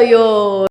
oi, oi!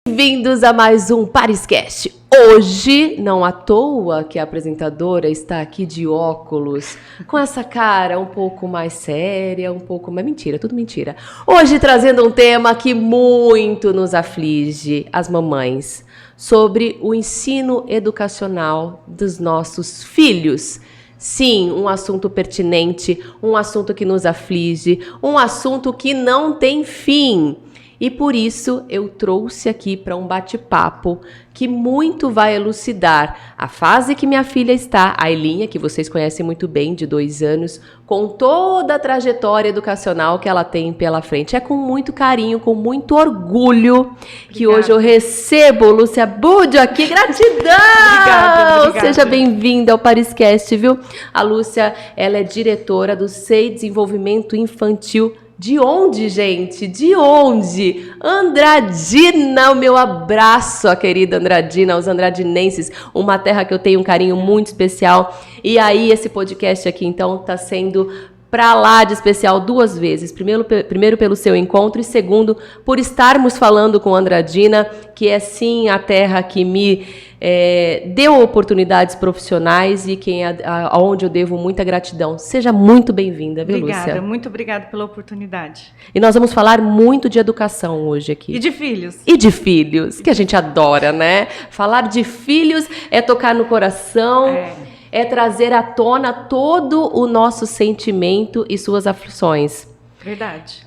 Bem-vindos a mais um Pariscast. Hoje, não à toa que a apresentadora está aqui de óculos, com essa cara um pouco mais séria, um pouco mais... Mentira, tudo mentira. Hoje trazendo um tema que muito nos aflige, as mamães, sobre o ensino educacional dos nossos filhos. Sim, um assunto pertinente, um assunto que nos aflige, um assunto que não tem fim. E por isso eu trouxe aqui para um bate-papo que muito vai elucidar a fase que minha filha está, a Elinha, que vocês conhecem muito bem, de 2 anos, com toda a trajetória educacional que ela tem pela frente. É com muito carinho, com muito orgulho que hoje eu recebo Lúcia Budio aqui. Gratidão! Obrigada. Seja bem-vinda ao Pariscast, viu? A Lúcia, ela é diretora do SEI Desenvolvimento Infantil. De onde, gente? De onde? Andradina, o meu abraço, a querida Andradina, aos andradinenses, uma terra que eu tenho um carinho muito especial. E aí, esse podcast aqui, então, tá sendo pra lá de especial 2 vezes. Primeiro pelo seu encontro e segundo, por estarmos falando com Andradina, que é sim a terra que me deu oportunidades profissionais e aonde eu devo muita gratidão. Seja muito bem-vinda, viu, Lúcia? Obrigada, muito obrigada pela oportunidade. E nós vamos falar muito de educação hoje aqui. E de filhos. E de filhos, que a gente adora, né? Falar de filhos é tocar no coração, é trazer à tona todo o nosso sentimento e suas aflições. Verdade.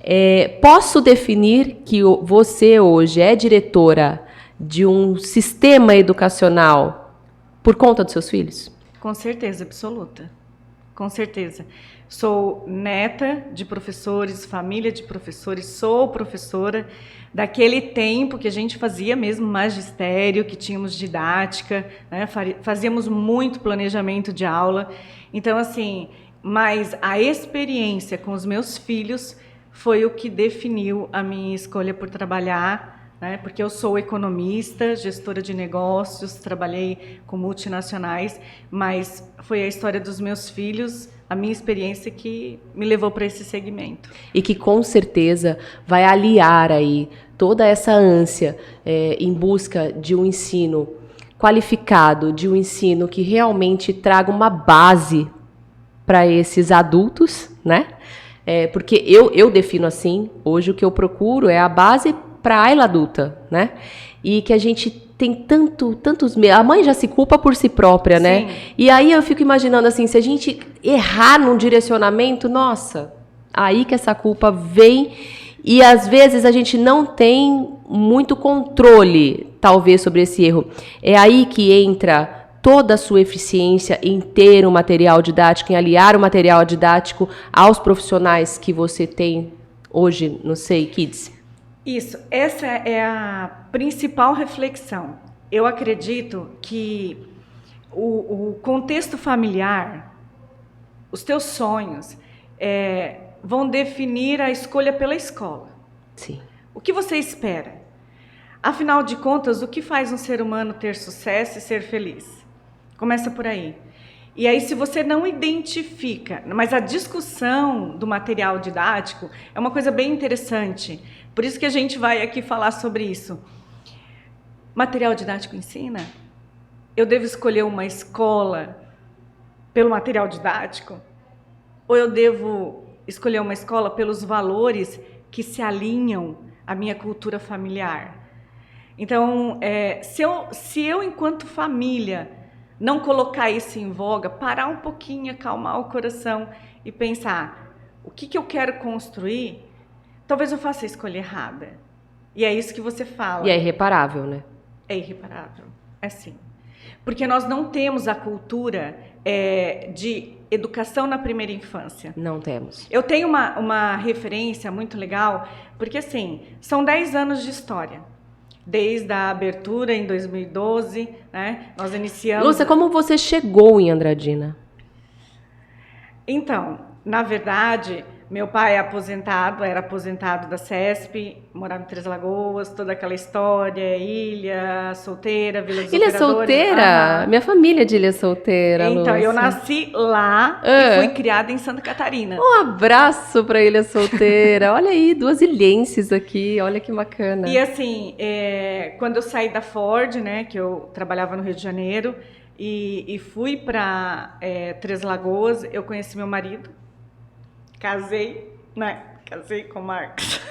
Posso definir que você hoje é diretora de um sistema educacional por conta dos seus filhos? Com certeza, absoluta. Com certeza. Sou neta de professores, família de professores, sou professora daquele tempo que a gente fazia mesmo magistério, que tínhamos didática, né? Fazíamos muito planejamento de aula. Então, assim, mas a experiência com os meus filhos foi o que definiu a minha escolha por trabalhar, né? Porque eu sou economista, gestora de negócios, trabalhei com multinacionais, mas foi a história dos meus filhos, a minha experiência que me levou para esse segmento. E que com certeza vai aliar aí toda essa ânsia em busca de um ensino qualificado, de um ensino que realmente traga uma base para esses adultos, né? Porque eu defino assim, hoje o que eu procuro é a base para a adulta, né? E que a gente tem tantos medos. A mãe já se culpa por si própria, Sim. né? E aí eu fico imaginando assim, se a gente errar num direcionamento, nossa, aí que essa culpa vem e às vezes a gente não tem muito controle, talvez, sobre esse erro. É aí que entra toda a sua eficiência em ter um material didático, em aliar o material didático aos profissionais que você tem hoje no SEI Kids. Isso, essa é a principal reflexão. Eu acredito que o contexto familiar, os teus sonhos, vão definir a escolha pela escola. Sim. O que você espera? Afinal de contas, o que faz um ser humano ter sucesso e ser feliz? Começa por aí. E aí, se você não identifica, mas a discussão do material didático é uma coisa bem interessante. Por isso que a gente vai aqui falar sobre isso. Material didático ensina? Eu devo escolher uma escola pelo material didático? Ou eu devo escolher uma escola pelos valores que se alinham à minha cultura familiar? Então, se eu enquanto família, não colocar isso em voga, parar um pouquinho, acalmar o coração e pensar, o que eu quero construir, talvez eu faça a escolha errada. E é isso que você fala. E é irreparável, né? É irreparável, é sim. Porque nós não temos a cultura de educação na primeira infância. Não temos. Eu tenho uma referência muito legal, porque assim, são 10 anos de história. Desde a abertura em 2012, né? Nós iniciamos... Lúcia, como você chegou em Andradina? Então, na verdade, Meu pai é aposentado, era aposentado da CESP, morava em Três Lagoas, toda aquela história, Ilha Solteira, Vila dos Ilha Operadores. Solteira? Minha família é de Ilha Solteira, Então, eu Lúcia. nasci lá e fui criada em Santa Catarina. Um abraço pra Ilha Solteira. Olha aí, 2 ilhenses aqui, olha que bacana. E assim, quando eu saí da Ford, né, que eu trabalhava no Rio de Janeiro, e fui para Três Lagoas, eu conheci meu marido, casei, né, casei com o Marcos.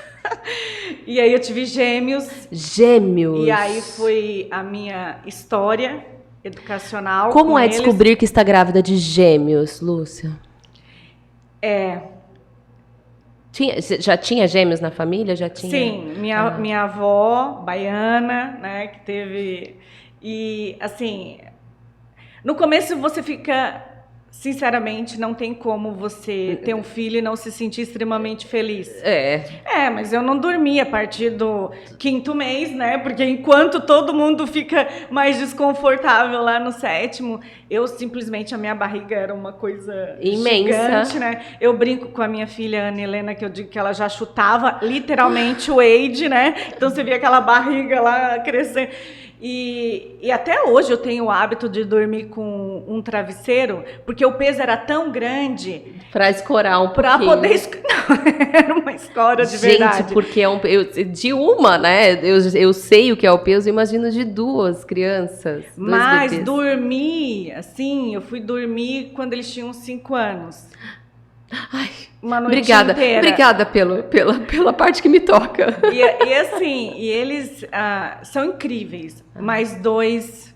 E aí eu tive gêmeos. Gêmeos. E aí foi a minha história educacional. Como com é eles. descobrir que está grávida de gêmeos, Lúcia? Já tinha gêmeos na família? Já tinha? Sim, minha avó, baiana, né, que teve... E, assim, no começo você fica... Sinceramente, não tem como você ter um filho e não se sentir extremamente feliz. Mas eu não dormi a partir do 5º mês, né? Porque enquanto todo mundo fica mais desconfortável lá no 7º, eu simplesmente, a minha barriga era uma coisa imensa, gigante, né? Eu brinco com a minha filha Ana Helena, que eu digo que ela já chutava literalmente o Wade, né? Então você via aquela barriga lá crescendo. E até hoje eu tenho o hábito de dormir com um travesseiro, porque o peso era tão grande... Para escorar um pouquinho. Para poder... Não, era uma escora de verdade. Gente, porque de uma, né? Eu sei o que é o peso, imagino de 2 crianças. Mas bebês. dormir, assim, eu fui dormir quando eles tinham 5 anos. Ai, uma noite inteira. Obrigada pela parte que me toca. E assim, eles são incríveis. Mais 2,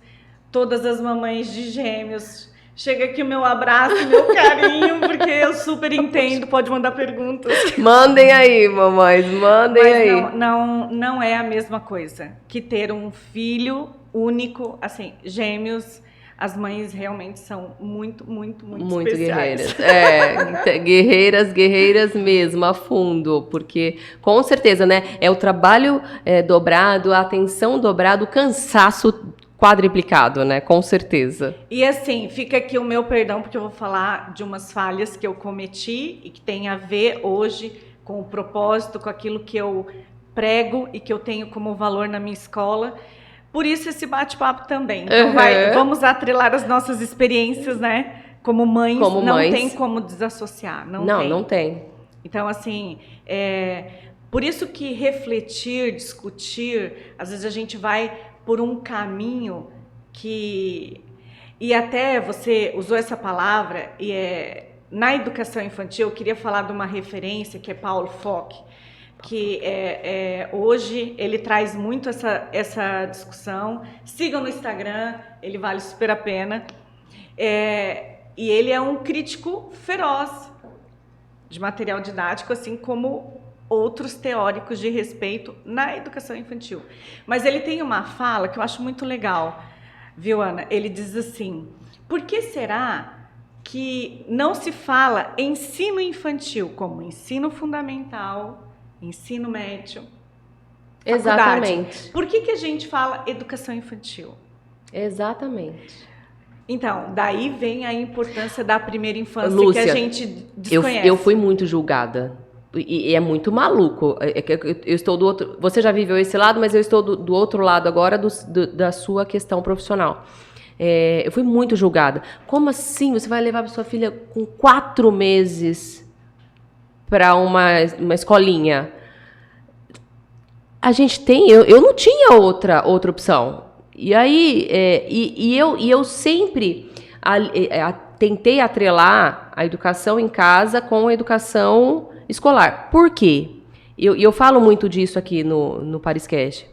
todas as mamães de gêmeos. Chega aqui o meu abraço e meu carinho, porque eu super entendo. Pode mandar perguntas. Mandem aí, mamães, mandem aí. Mas não é a mesma coisa que ter um filho único, assim, gêmeos. As mães realmente são muito especiais. Guerreiras. Guerreiras mesmo, a fundo. Porque, com certeza, né? É o trabalho dobrado, a atenção dobrada, o cansaço quadriplicado, né? Com certeza. E assim, fica aqui o meu perdão, porque eu vou falar de umas falhas que eu cometi e que tem a ver hoje com o propósito, com aquilo que eu prego e que eu tenho como valor na minha escola. Por isso esse bate-papo também. Então vamos atrelar as nossas experiências, né? Como mães, tem como desassociar. Não tem. Então, assim, por isso que refletir, discutir, às vezes a gente vai por um caminho que... E até você usou essa palavra, na educação infantil, eu queria falar de uma referência que é Paulo Fock, que hoje ele traz muito essa discussão. Sigam no Instagram, ele vale super a pena. E ele é um crítico feroz de material didático, assim como outros teóricos de respeito na educação infantil. Mas ele tem uma fala que eu acho muito legal, viu, Ana? Ele diz assim: por que será que não se fala ensino infantil como ensino fundamental, ensino médio, faculdade? Exatamente. Por que a gente fala educação infantil? Exatamente. Então, daí vem a importância da primeira infância, Lúcia, que a gente desconhece. Eu fui muito julgada. E é muito maluco. Eu estou do outro... Você já viveu esse lado, mas eu estou do outro lado agora da sua questão profissional. Eu fui muito julgada. Como assim você vai levar sua filha com 4 meses para uma escolinha? A gente tem... Eu não tinha outra opção. E aí... eu sempre tentei atrelar a educação em casa com a educação escolar. Por quê? Eu falo muito disso aqui no Pariscast.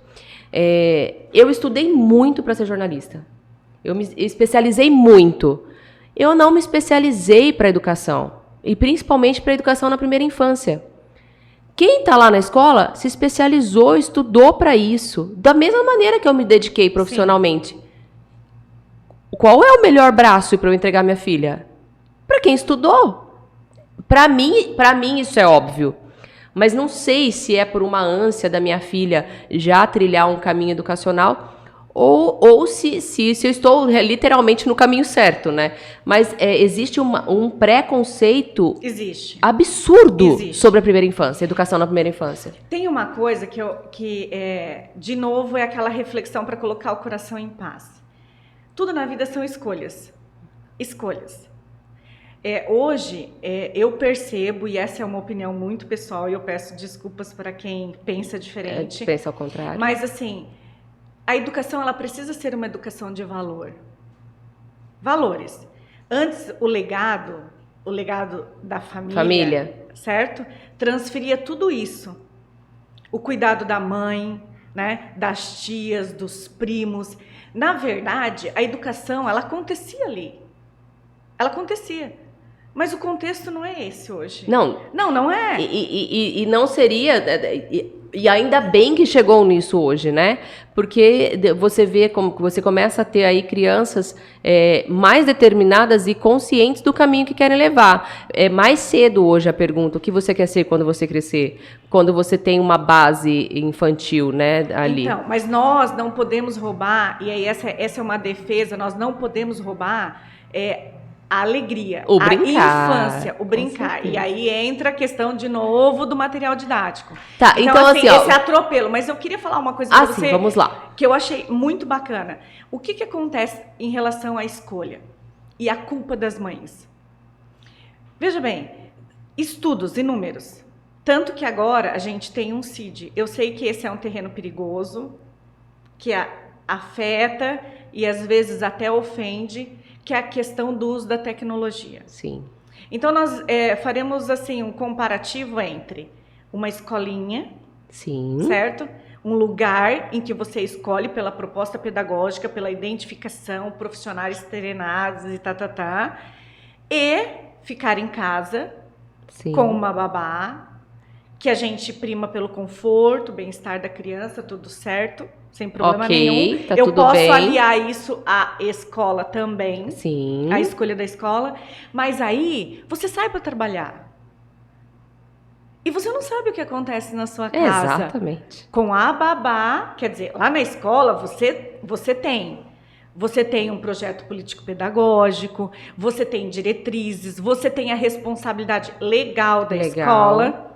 Eu estudei muito para ser jornalista. Eu me especializei muito. Eu não me especializei para educação. E principalmente para educação na primeira infância. Quem está lá na escola se especializou, estudou para isso. Da mesma maneira que eu me dediquei profissionalmente. Sim. Qual é o melhor braço para eu entregar minha filha? Para quem estudou. Para mim isso é óbvio. Mas não sei se é por uma ânsia da minha filha já trilhar um caminho educacional ou se eu estou literalmente no caminho certo, né? Mas existe um preconceito absurdo sobre a primeira infância, educação na primeira infância. Tem uma coisa de novo, é aquela reflexão para colocar o coração em paz. Tudo na vida são escolhas. Escolhas. Hoje, eu percebo, e essa é uma opinião muito pessoal, e eu peço desculpas para quem pensa diferente. Pensa ao contrário. Mas, assim, a educação, ela precisa ser uma educação de valor. Valores. Antes, o legado da família, certo? Transferia tudo isso. O cuidado da mãe, né? Das tias, dos primos. Na verdade, a educação, ela acontecia ali. Ela acontecia. Mas o contexto não é esse hoje. Não é. E não seria... E ainda bem que chegou nisso hoje, né? Porque você vê como você começa a ter aí crianças mais determinadas e conscientes do caminho que querem levar. É mais cedo hoje a pergunta, o que você quer ser quando você crescer? Quando você tem uma base infantil, né, ali. Então, mas nós não podemos roubar, e aí essa é uma defesa, nós não podemos roubar a alegria, a infância, o brincar. E aí entra a questão, de novo, do material didático. Tá, então assim, esse atropelo. Mas eu queria falar uma coisa para você. Sim, vamos lá. Que eu achei muito bacana. O que acontece em relação à escolha? E a culpa das mães? Veja bem, estudos inúmeros. Tanto que agora a gente tem um CID. Eu sei que esse é um terreno perigoso, que afeta e às vezes até ofende, que é a questão do uso da tecnologia. Sim. Então, nós faremos assim um comparativo entre uma escolinha, sim, certo? Um lugar em que você escolhe pela proposta pedagógica, pela identificação, profissionais treinados e e ficar em casa, sim, com uma babá, que a gente prima pelo conforto, bem-estar da criança, tudo certo, sem problema nenhum. Tá, eu posso bem. aliar isso à escola também, sim, a escolha da escola, mas aí você sai para trabalhar. E você não sabe o que acontece na sua casa. Exatamente. Com a babá, quer dizer, lá na escola você tem um projeto político-pedagógico, você tem diretrizes, você tem a responsabilidade legal da escola.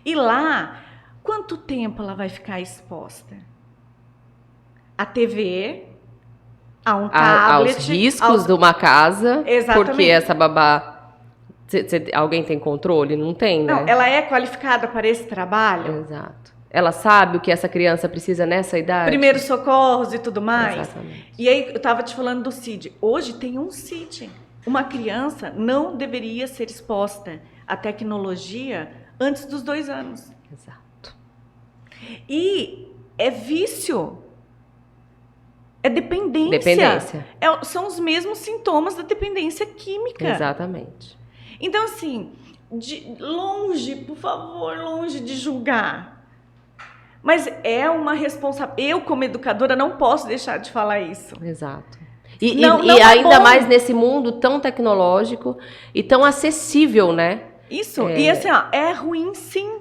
E lá, quanto tempo ela vai ficar exposta? A TV, a um tablet, aos riscos de uma casa. Exatamente. Porque essa babá, alguém tem controle? Não tem, né? Não, ela é qualificada para esse trabalho? Exato. Ela sabe o que essa criança precisa nessa idade? Primeiros socorros e tudo mais? Exatamente. E aí, eu estava te falando do CID. Hoje tem um CID. Uma criança não deveria ser exposta à tecnologia antes dos 2 anos. Exato. E é vício. É dependência. São os mesmos sintomas da dependência química. Exatamente. Então, assim, longe, por favor, longe de julgar. Mas é uma responsabilidade. Eu, como educadora, não posso deixar de falar isso. Exato. E ainda mais nesse mundo tão tecnológico e tão acessível, né? Isso. E assim, é ruim, sim.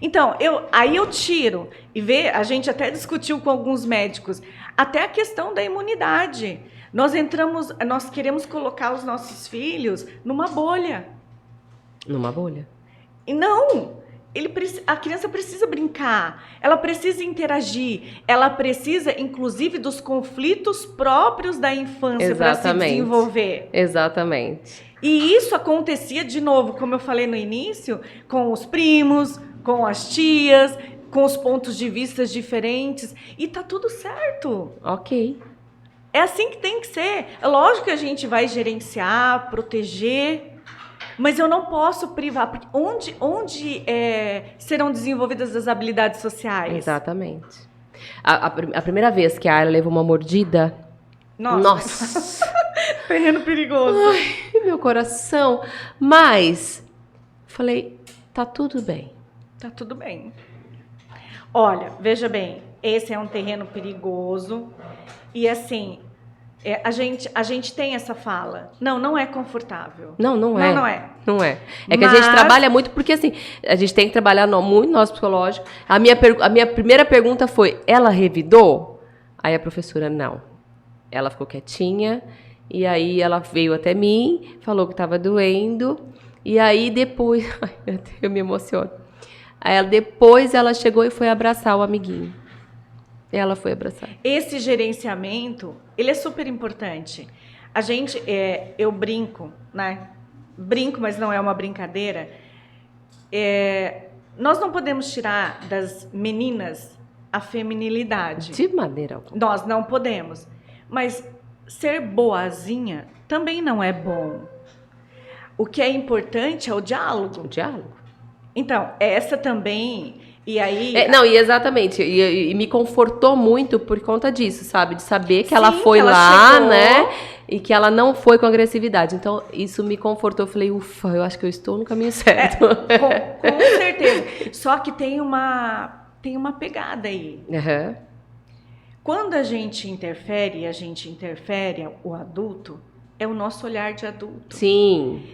Então, aí eu tiro. E a gente até discutiu com alguns médicos, até a questão da imunidade. Nós queremos colocar os nossos filhos numa bolha. Numa bolha? E não! A criança precisa brincar, ela precisa interagir, ela precisa, inclusive, dos conflitos próprios da infância para se desenvolver. Exatamente. E isso acontecia, de novo, como eu falei no início, com os primos, com as tias, com os pontos de vista diferentes. E tá tudo certo. Ok. É assim que tem que ser. É lógico que a gente vai gerenciar, proteger, mas eu não posso privar. Porque onde serão desenvolvidas as habilidades sociais? Exatamente. A primeira vez que a Ayla levou uma mordida... Nossa. Terreno perigoso. Ai, meu coração. Mas, falei, tá tudo bem. Tá tudo bem. Olha, veja bem, esse é um terreno perigoso. E assim, a gente tem essa fala. Não é confortável. Não é. Não é. É que a gente trabalha muito, porque assim, a gente tem que trabalhar muito no nosso psicológico. A minha primeira pergunta foi, ela revidou? Aí a professora, não. Ela ficou quietinha, e aí ela veio até mim, falou que estava doendo, e aí depois... Ai, eu me emociono. Aí depois ela chegou e foi abraçar o amiguinho. Ela foi abraçar. Esse gerenciamento, ele é super importante. A gente, eu brinco, né? Brinco, mas não é uma brincadeira. Nós não podemos tirar das meninas a feminilidade. De maneira alguma. Nós não podemos. Mas ser boazinha também não é bom. O que é importante é o diálogo. O diálogo. Então, essa também... E aí... e exatamente. E me confortou muito por conta disso, sabe? De saber que ela foi que ela lá, chegou. né? E que ela não foi com agressividade. Então, isso me confortou. Eu falei, ufa, eu acho que eu estou no caminho certo. Com certeza. Só que tem uma pegada aí. Uhum. Quando a gente interfere, o adulto, é o nosso olhar de adulto. Sim.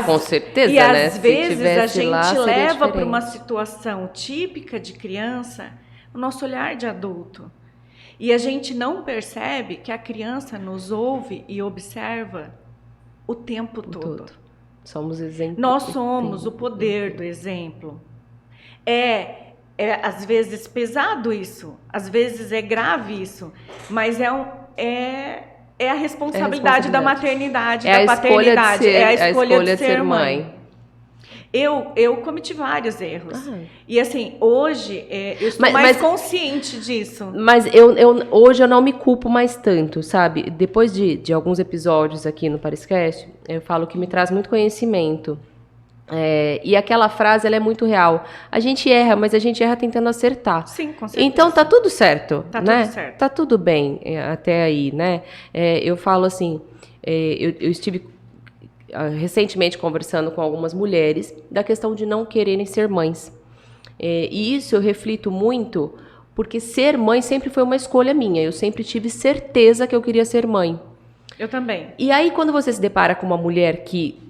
Com certeza, e né? às vezes a gente lá, leva para uma situação típica de criança o nosso olhar de adulto. E a gente não percebe que a criança nos ouve e observa o tempo todo. Somos exemplo. Nós somos o poder do exemplo. Às vezes pesado isso, às vezes é grave isso, mas é a responsabilidade da maternidade, da paternidade. É a escolha de ser mãe. Eu cometi vários erros. E assim, hoje eu estou mais consciente disso. Mas hoje eu não me culpo mais tanto, sabe? Depois de alguns episódios aqui no Pariscast, eu falo que me traz muito conhecimento. E aquela frase, ela é muito real. A gente erra, mas a gente erra tentando acertar. Sim, com certeza. Então tá tudo certo, tá né? Tudo certo. Tá tudo bem até aí, né? Eu falo assim, eu estive recentemente conversando com algumas mulheres da questão de não quererem ser mães. E isso eu reflito muito, porque ser mãe sempre foi uma escolha minha. Eu sempre tive certeza que eu queria ser mãe. Eu também. E aí, quando você se depara com uma mulher que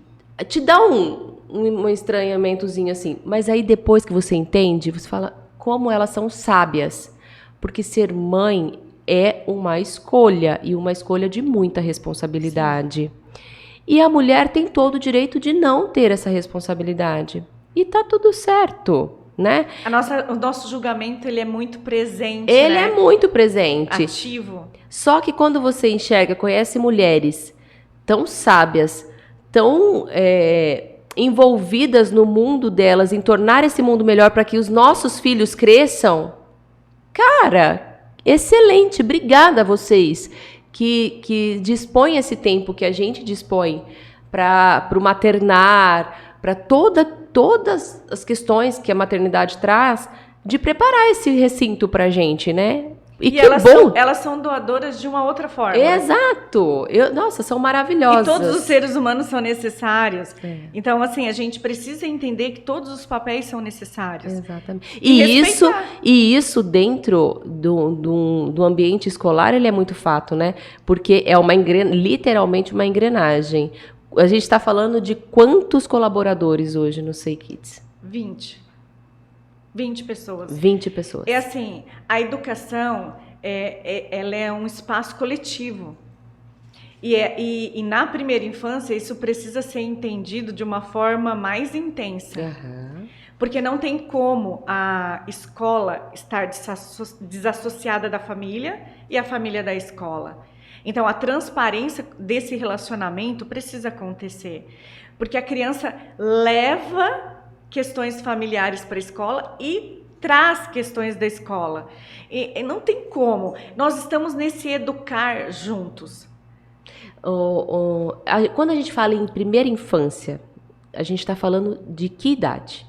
te dá um estranhamentozinho assim, mas aí depois que você entende, você fala como elas são sábias. Porque ser mãe é uma escolha, e uma escolha de muita responsabilidade. Sim. E a mulher tem todo o direito de não ter essa responsabilidade. E tá tudo certo, né? O nosso julgamento, ele é muito presente, Ele né? é muito presente. Ativo. Só que quando você enxerga, conhece mulheres tão sábias, tão envolvidas no mundo delas, em tornar esse mundo melhor para que os nossos filhos cresçam, cara, excelente. Obrigada a vocês que dispõem esse tempo que a gente dispõe para o maternar, para todas as questões que a maternidade traz, de preparar esse recinto para a gente, né? E que elas são doadoras de uma outra forma. Exato! Nossa, são maravilhosas. E todos os seres humanos são necessários. Então, assim, a gente precisa entender que todos os papéis são necessários. Exatamente. E isso dentro do ambiente escolar, ele é muito fato, né? Porque é literalmente uma engrenagem. A gente está falando de quantos colaboradores hoje no Say Kids? 20 pessoas. 20 pessoas. É assim, a educação, ela é um espaço coletivo. E na primeira infância, isso precisa ser entendido de uma forma mais intensa. Uhum. Porque não tem como a escola estar desassociada da família e a família da escola. Então, a transparência desse relacionamento precisa acontecer. Porque a criança leva questões familiares para a escola e traz questões da escola. E não tem como. Nós estamos nesse educar juntos. Quando a gente fala em primeira infância, a gente está falando de que idade?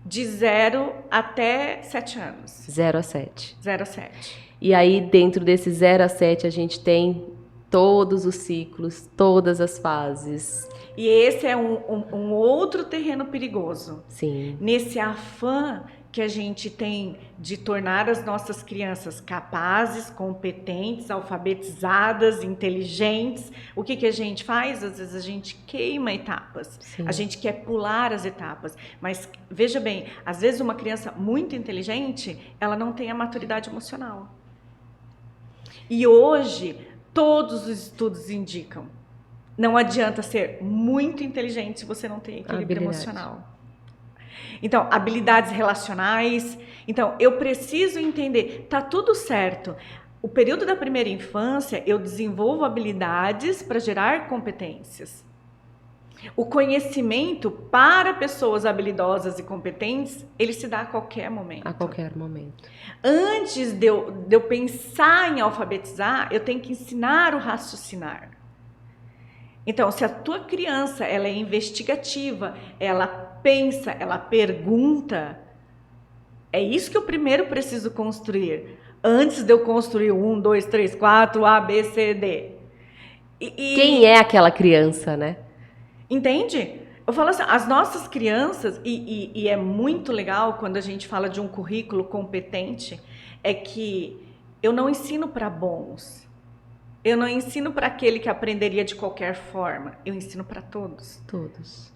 De 0 até 7 anos. 0 a 7. 0 a 7. E aí, dentro desse 0 a 7, a gente tem todos os ciclos, todas as fases. E esse é um outro terreno perigoso. Sim. Nesse afã que a gente tem de tornar as nossas crianças capazes, competentes, alfabetizadas, inteligentes, o que a gente faz? Às vezes a gente queima etapas. Sim. A gente quer pular as etapas. Mas, veja bem, às vezes uma criança muito inteligente, ela não tem a maturidade emocional. E hoje, todos os estudos indicam, não adianta ser muito inteligente se você não tem equilíbrio emocional. Então, habilidades relacionais. Então, eu preciso entender, tá tudo certo. O período da primeira infância, eu desenvolvo habilidades para gerar competências. O conhecimento para pessoas habilidosas e competentes, ele se dá a qualquer momento. A qualquer momento. Antes de eu pensar em alfabetizar, eu tenho que ensinar o raciocinar. Então, se a tua criança ela é investigativa, ela pensa, ela pergunta, é isso que eu primeiro preciso construir. Antes de eu construir 1, 2, 3, 4, A, B, C, D. Quem é aquela criança, né? Entende? Eu falo assim, as nossas crianças, e é muito legal quando a gente fala de um currículo competente, é que eu não ensino para bons. Eu não ensino para aquele que aprenderia de qualquer forma. Eu ensino para todos. Todos.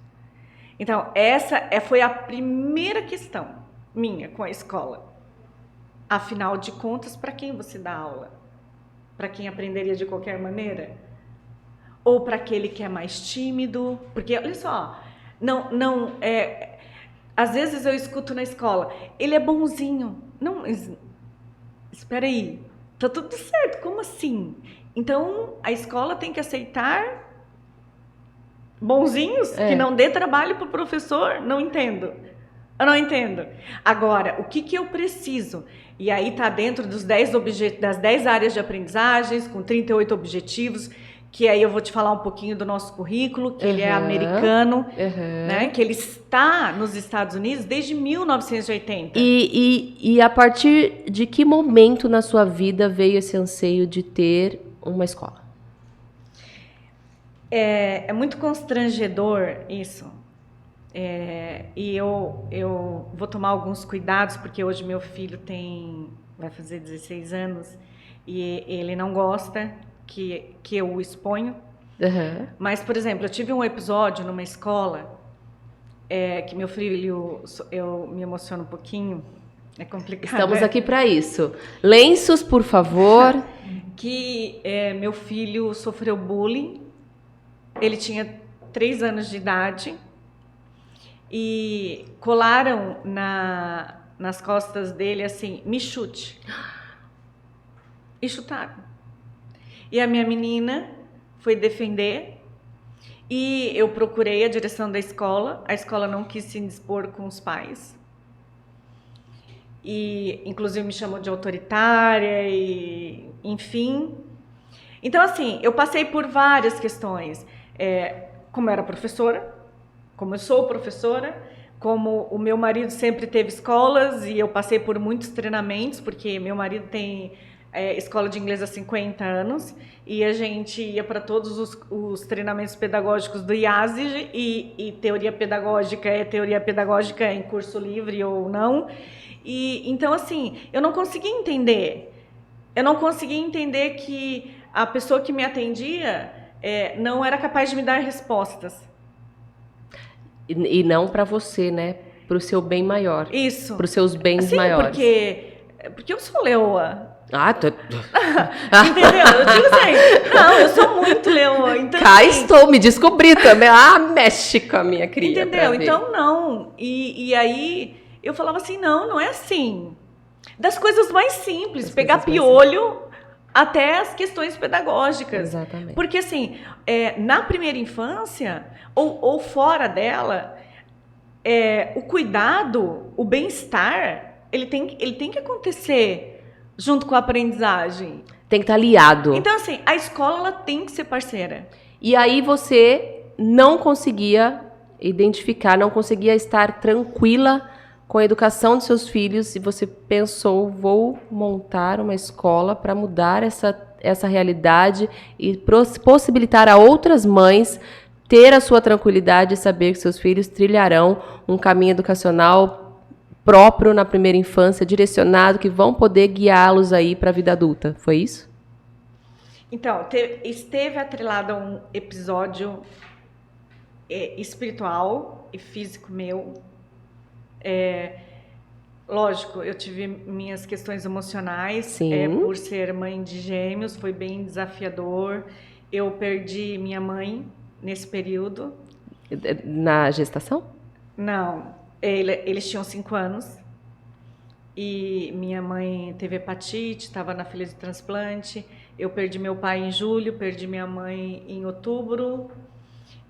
Então, essa foi a primeira questão minha com a escola. Afinal de contas, para quem você dá aula? Para quem aprenderia de qualquer maneira? Ou para aquele que é mais tímido? Porque, olha só, às vezes eu escuto na escola, ele é bonzinho. Não, espera aí, tá tudo certo, como assim? Então, a escola tem que aceitar bonzinhos que não dê trabalho para o professor? Não entendo. Eu não entendo. Agora, o que eu preciso? E aí está dentro das 10 áreas de aprendizagens, com 38 objetivos, que aí eu vou te falar um pouquinho do nosso currículo, que ele é americano, né? Que ele está nos Estados Unidos desde 1980. E a partir de que momento na sua vida veio esse anseio de ter uma escola? É muito constrangedor isso. E eu vou tomar alguns cuidados, porque hoje meu filho vai fazer 16 anos e ele não gosta que eu o exponho. Mas, por exemplo, eu tive um episódio numa escola que meu filho, eu me emociono um pouquinho, é complicado. Estamos aqui para isso. Lenços, por favor. Que meu filho sofreu bullying, ele tinha 3 anos de idade e colaram nas costas dele assim, me chute. E chutaram. E a minha menina foi defender e eu procurei a direção da escola. A escola não quis se indispor com os pais. E, inclusive, me chamou de autoritária e, enfim. Então, assim, eu passei por várias questões. Como eu era professora, como eu sou professora, como o meu marido sempre teve escolas e eu passei por muitos treinamentos, porque meu marido tem escola de inglês há 50 anos e a gente ia para todos os treinamentos pedagógicos do IASIG e teoria pedagógica em curso livre ou não. E então, assim, eu não conseguia entender que a pessoa que me atendia não era capaz de me dar respostas. E não para você, né? Para o seu bem maior. Isso. Para os seus bens maiores. Porque eu sou leoa. Entendeu? Eu digo assim, não, eu sou muito leoa. Então, cá estou, me descobri também. Mexe com a minha cria. Entendeu? Então, não. E aí, eu falava assim, não é assim. Das coisas mais simples, pegar piolho até as questões pedagógicas. Exatamente. Porque, assim, na primeira infância, ou fora dela, o cuidado, o bem-estar, ele tem que acontecer junto com a aprendizagem. Tem que estar aliado. Então, assim, a escola ela tem que ser parceira. E aí você não conseguia identificar, não conseguia estar tranquila com a educação de seus filhos e você pensou, vou montar uma escola para mudar essa realidade e possibilitar a outras mães ter a sua tranquilidade e saber que seus filhos trilharão um caminho educacional próprio na primeira infância, direcionado, que vão poder guiá-los aí para a vida adulta. Foi isso? Então, esteve atrelado a um episódio espiritual e físico meu. Lógico, eu tive minhas questões emocionais, Sim. por ser mãe de gêmeos, foi bem desafiador. Eu perdi minha mãe nesse período. Na gestação? Não, eles tinham 5 anos e minha mãe teve hepatite, estava na fila de transplante. Eu perdi meu pai em julho, perdi minha mãe em outubro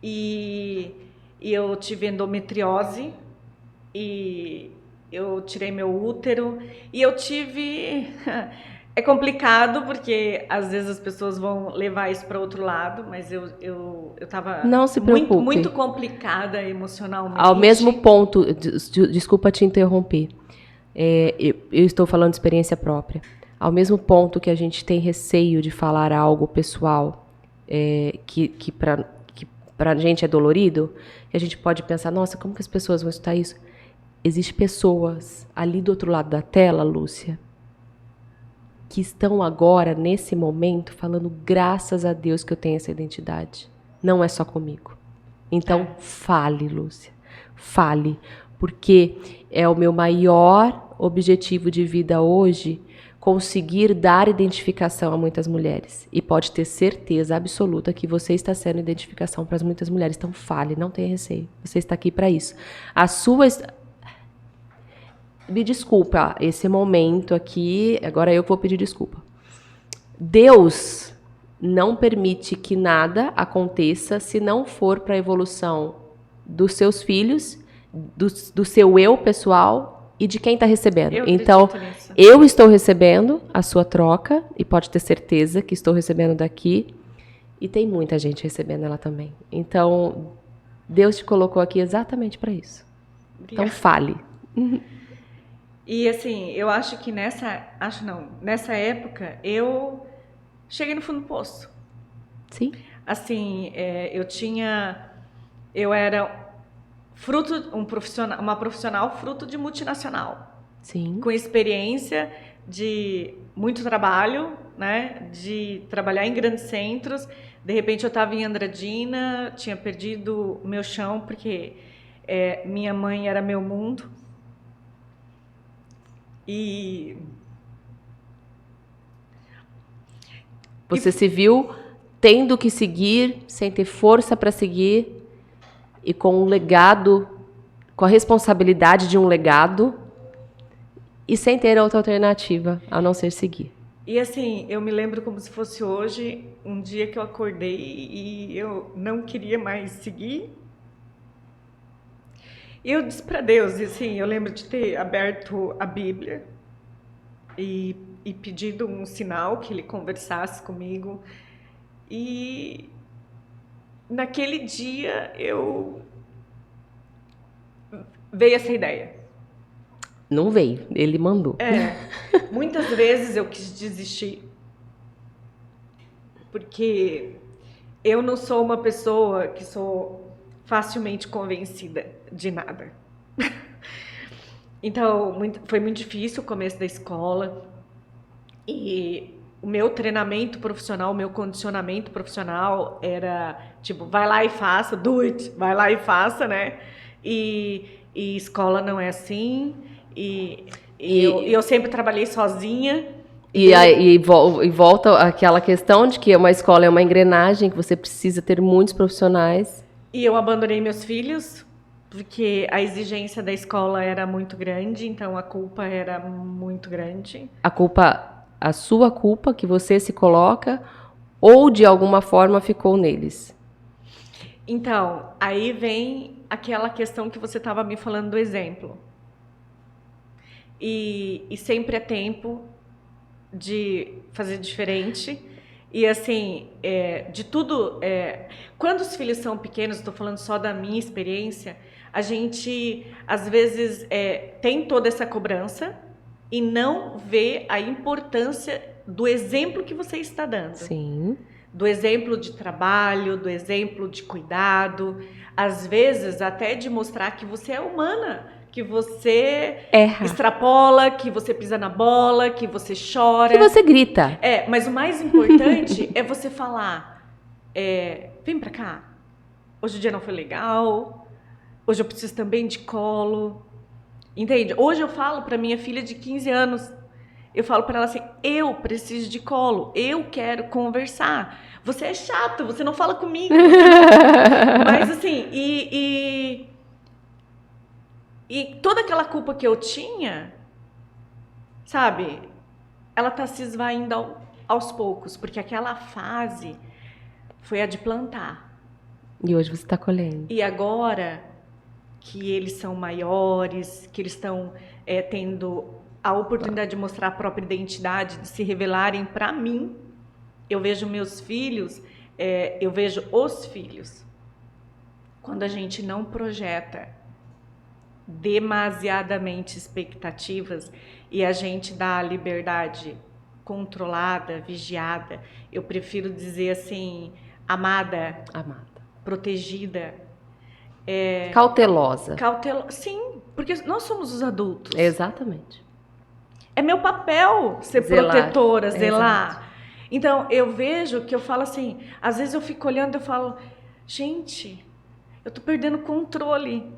e, e eu tive endometriose e eu tirei meu útero e eu tive. É complicado porque às vezes as pessoas vão levar isso para outro lado, mas eu estava Não se muito, preocupe. muito complicada emocionalmente. Ao mesmo ponto, desculpa te interromper, eu estou falando de experiência própria. Ao mesmo ponto que a gente tem receio de falar algo pessoal que para a gente é dolorido, que a gente pode pensar, nossa, como que as pessoas vão escutar isso? Existem pessoas ali do outro lado da tela, Lúcia, que estão agora, nesse momento, falando graças a Deus que eu tenho essa identidade. Não é só comigo. Então, fale, Lúcia. Fale. Porque é o meu maior objetivo de vida hoje conseguir dar identificação a muitas mulheres. E pode ter certeza absoluta que você está sendo identificação para muitas mulheres. Então, fale, não tenha receio. Você está aqui para isso. Me desculpa, esse momento aqui, agora eu vou pedir desculpa. Deus não permite que nada aconteça se não for para a evolução dos seus filhos, do seu eu pessoal e de quem está recebendo. Então, eu estou recebendo a sua troca e pode ter certeza que estou recebendo daqui e tem muita gente recebendo ela também. Então, Deus te colocou aqui exatamente para isso. Obrigada. Então, fale. E assim, eu acho que nessa época eu cheguei no fundo do poço. Sim. Assim, eu era uma profissional fruto de multinacional. Sim. Com experiência de muito trabalho, né? De trabalhar em grandes centros. De repente eu estava em Andradina, tinha perdido o meu chão porque minha mãe era meu mundo. E você se viu tendo que seguir, sem ter força para seguir, e com um legado, com a responsabilidade de um legado, e sem ter outra alternativa a não ser seguir. E assim, eu me lembro como se fosse hoje, um dia que eu acordei e eu não queria mais seguir. E eu disse para Deus, e assim, eu lembro de ter aberto a Bíblia e pedido um sinal que ele conversasse comigo. E naquele dia veio essa ideia. Não veio, ele mandou. Muitas vezes eu quis desistir. Porque eu não sou uma pessoa que sou facilmente convencida de nada. Então, foi muito difícil o começo da escola. E o meu treinamento profissional, o meu condicionamento profissional era tipo, vai lá e faça, do it, vai lá e faça, né? E escola não é assim. E eu sempre trabalhei sozinha. E volta aquela questão de que uma escola é uma engrenagem, que você precisa ter muitos profissionais. E eu abandonei meus filhos, porque a exigência da escola era muito grande, então a culpa era muito grande. A sua culpa que você se coloca, ou de alguma forma ficou neles? Então, aí vem aquela questão que você estava me falando do exemplo. E sempre é tempo de fazer diferente. E assim, de tudo, quando os filhos são pequenos, estou falando só da minha experiência, a gente às vezes tem toda essa cobrança e não vê a importância do exemplo que você está dando. Sim. Do exemplo de trabalho, do exemplo de cuidado, às vezes até de mostrar que você é humana, que você extrapola, que você pisa na bola, que você chora. Que você grita. Mas o mais importante é você falar, vem pra cá, hoje o dia não foi legal, hoje eu preciso também de colo, Entende? Hoje eu falo para minha filha de 15 anos, eu falo para ela assim, eu preciso de colo, eu quero conversar. Você é chato, você não fala comigo. Mas assim, e toda aquela culpa que eu tinha, sabe, ela tá se esvaindo aos poucos, porque aquela fase foi a de plantar. E hoje você está colhendo. E agora que eles são maiores, que eles estão tendo a oportunidade de mostrar a própria identidade, de se revelarem para mim, eu vejo meus filhos, eu vejo os filhos. Quando a gente não projeta demasiadamente expectativas e a gente dá a liberdade controlada, vigiada, eu prefiro dizer assim, amada, protegida, cautelosa. Sim, porque nós somos os adultos. Exatamente. É meu papel ser protetora, zelar. Exato. Então, eu vejo que eu falo assim, às vezes eu fico olhando e eu falo, gente, eu tô perdendo controle.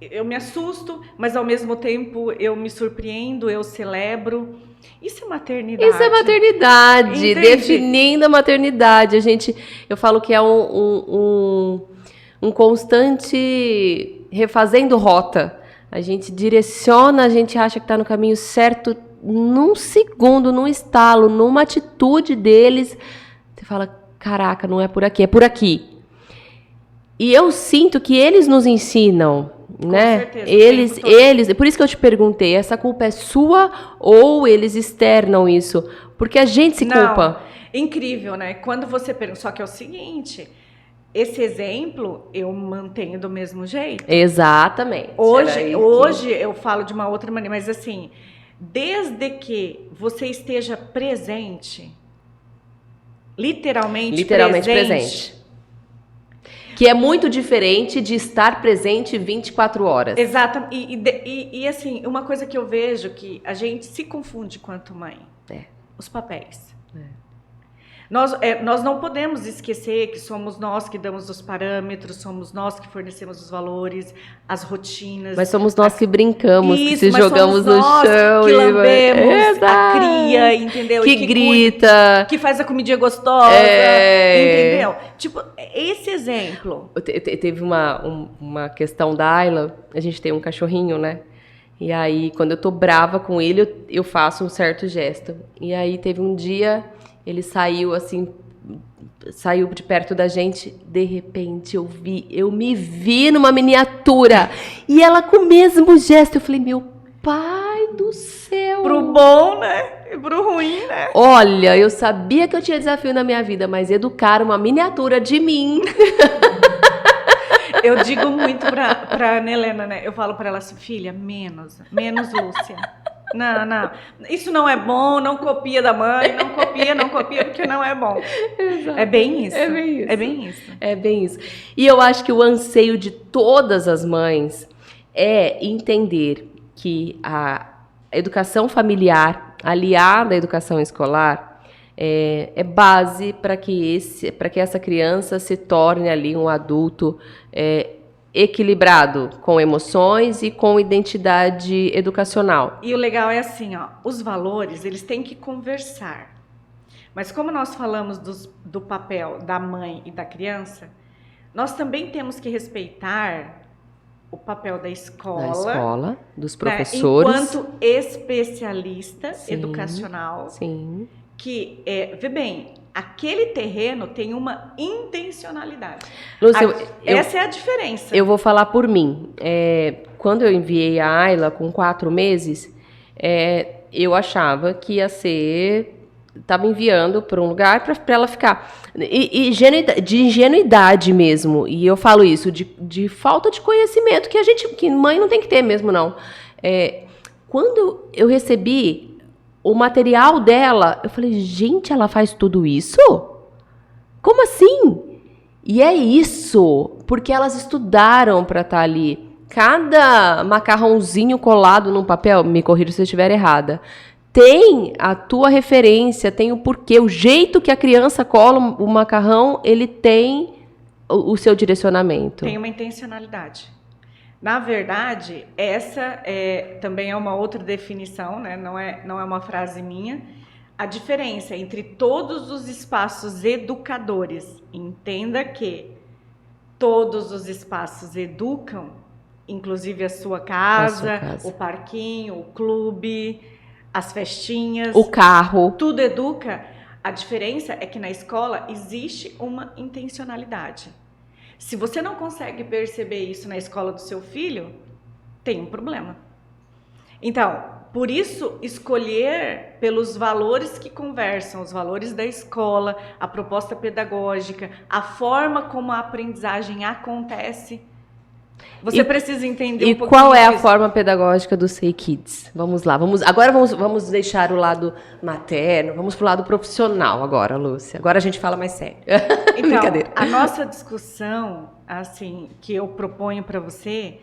Eu me assusto, mas ao mesmo tempo eu me surpreendo, eu celebro. Isso é maternidade. Isso é maternidade, entende? Definindo a maternidade. Eu falo que é um constante refazendo rota. A gente direciona, a gente acha que está no caminho certo, num segundo, num estalo, numa atitude deles. Você fala, caraca, não é por aqui, é por aqui. E eu sinto que eles nos ensinam, né? Com certeza, eles, por isso que eu te perguntei, essa culpa é sua ou eles externam isso? Porque a gente se culpa. Incrível, né? Quando você pergunta, só que é o seguinte, esse exemplo eu mantenho do mesmo jeito. Exatamente. Hoje eu falo de uma outra maneira, mas assim, desde que você esteja presente, literalmente presente. Que é muito diferente de estar presente 24 horas. Exato. E assim, uma coisa que eu vejo que a gente se confunde quanto mãe. Os papéis. Nós não podemos esquecer que somos nós que damos os parâmetros, somos nós que fornecemos os valores, as rotinas. Mas somos nós que brincamos, que se jogamos no chão. Que lambemos a cria, entendeu? Que grita. Que faz a comidinha gostosa, entendeu? Tipo, esse exemplo. Teve uma questão da Ayla, a gente tem um cachorrinho, né? E aí, quando eu tô brava com ele, eu faço um certo gesto. E aí, teve um dia... Ele saiu assim, saiu de perto da gente, de repente eu me vi numa miniatura. E ela com o mesmo gesto, eu falei, meu pai do céu. Pro bom, né? E pro ruim, né? Olha, eu sabia que eu tinha desafio na minha vida, mas educar uma miniatura de mim. Eu digo muito pra Ana Helena, né? Eu falo pra ela assim, filha, menos Lúcia. Não, isso não é bom, não copia da mãe, não copia, porque não é bom. Exato. É bem isso. É bem isso. E eu acho que o anseio de todas as mães é entender que a educação familiar, aliada à educação escolar, é base para que essa criança se torne ali um adulto equilibrado com emoções e com identidade educacional. E o legal é assim, ó, os valores, eles têm que conversar. Mas como nós falamos do papel da mãe e da criança, nós também temos que respeitar o papel da escola, dos professores, né, enquanto especialista educacional, que, vê bem, aquele terreno tem uma intencionalidade. Lúcia, essa é a diferença. Eu vou falar por mim. Quando eu enviei a Ayla com 4 meses, eu achava que ia ser... Estava enviando para um lugar para ela ficar... de ingenuidade mesmo. E eu falo isso, de falta de conhecimento, que mãe não tem que ter mesmo, não. Quando eu recebi o material dela, eu falei, gente, ela faz tudo isso? Como assim? E é isso, porque elas estudaram para estar ali. Cada macarrãozinho colado num papel, me corrija se eu estiver errada, tem a tua referência, tem o porquê, o jeito que a criança cola o macarrão, ele tem o seu direcionamento. Tem uma intencionalidade. Na verdade, essa também é uma outra definição, né? Não é uma frase minha. A diferença entre todos os espaços educadores, entenda que todos os espaços educam, inclusive a sua casa, o parquinho, o clube, as festinhas, o carro, tudo educa. A diferença é que na escola existe uma intencionalidade. Se você não consegue perceber isso na escola do seu filho, tem um problema. Então, por isso, escolher pelos valores que conversam, os valores da escola, a proposta pedagógica, a forma como a aprendizagem acontece. Você precisa entender um pouquinho. E qual é a forma pedagógica do Say Kids? Vamos lá, agora vamos deixar o lado materno, vamos para o lado profissional agora, Lúcia. Agora a gente fala mais sério. Então, brincadeira. A nossa discussão, assim, que eu proponho para você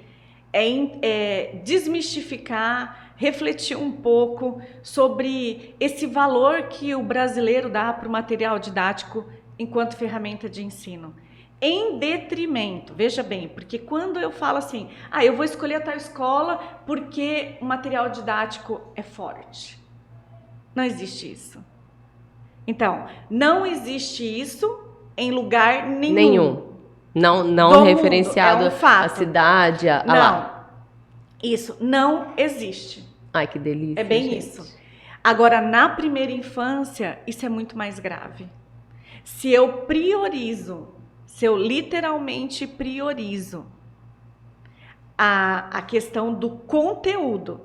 é desmistificar, refletir um pouco sobre esse valor que o brasileiro dá para o material didático enquanto ferramenta de ensino. Em detrimento, veja bem, porque quando eu falo assim, eu vou escolher a tal escola porque o material didático é forte. Não existe isso. Então, não existe isso em lugar nenhum. Não referenciado à cidade, não, lá. Isso não existe. Ai, que delícia. É bem gente. isso. Agora, na primeira infância, isso é muito mais grave. Se eu literalmente priorizo a questão do conteúdo,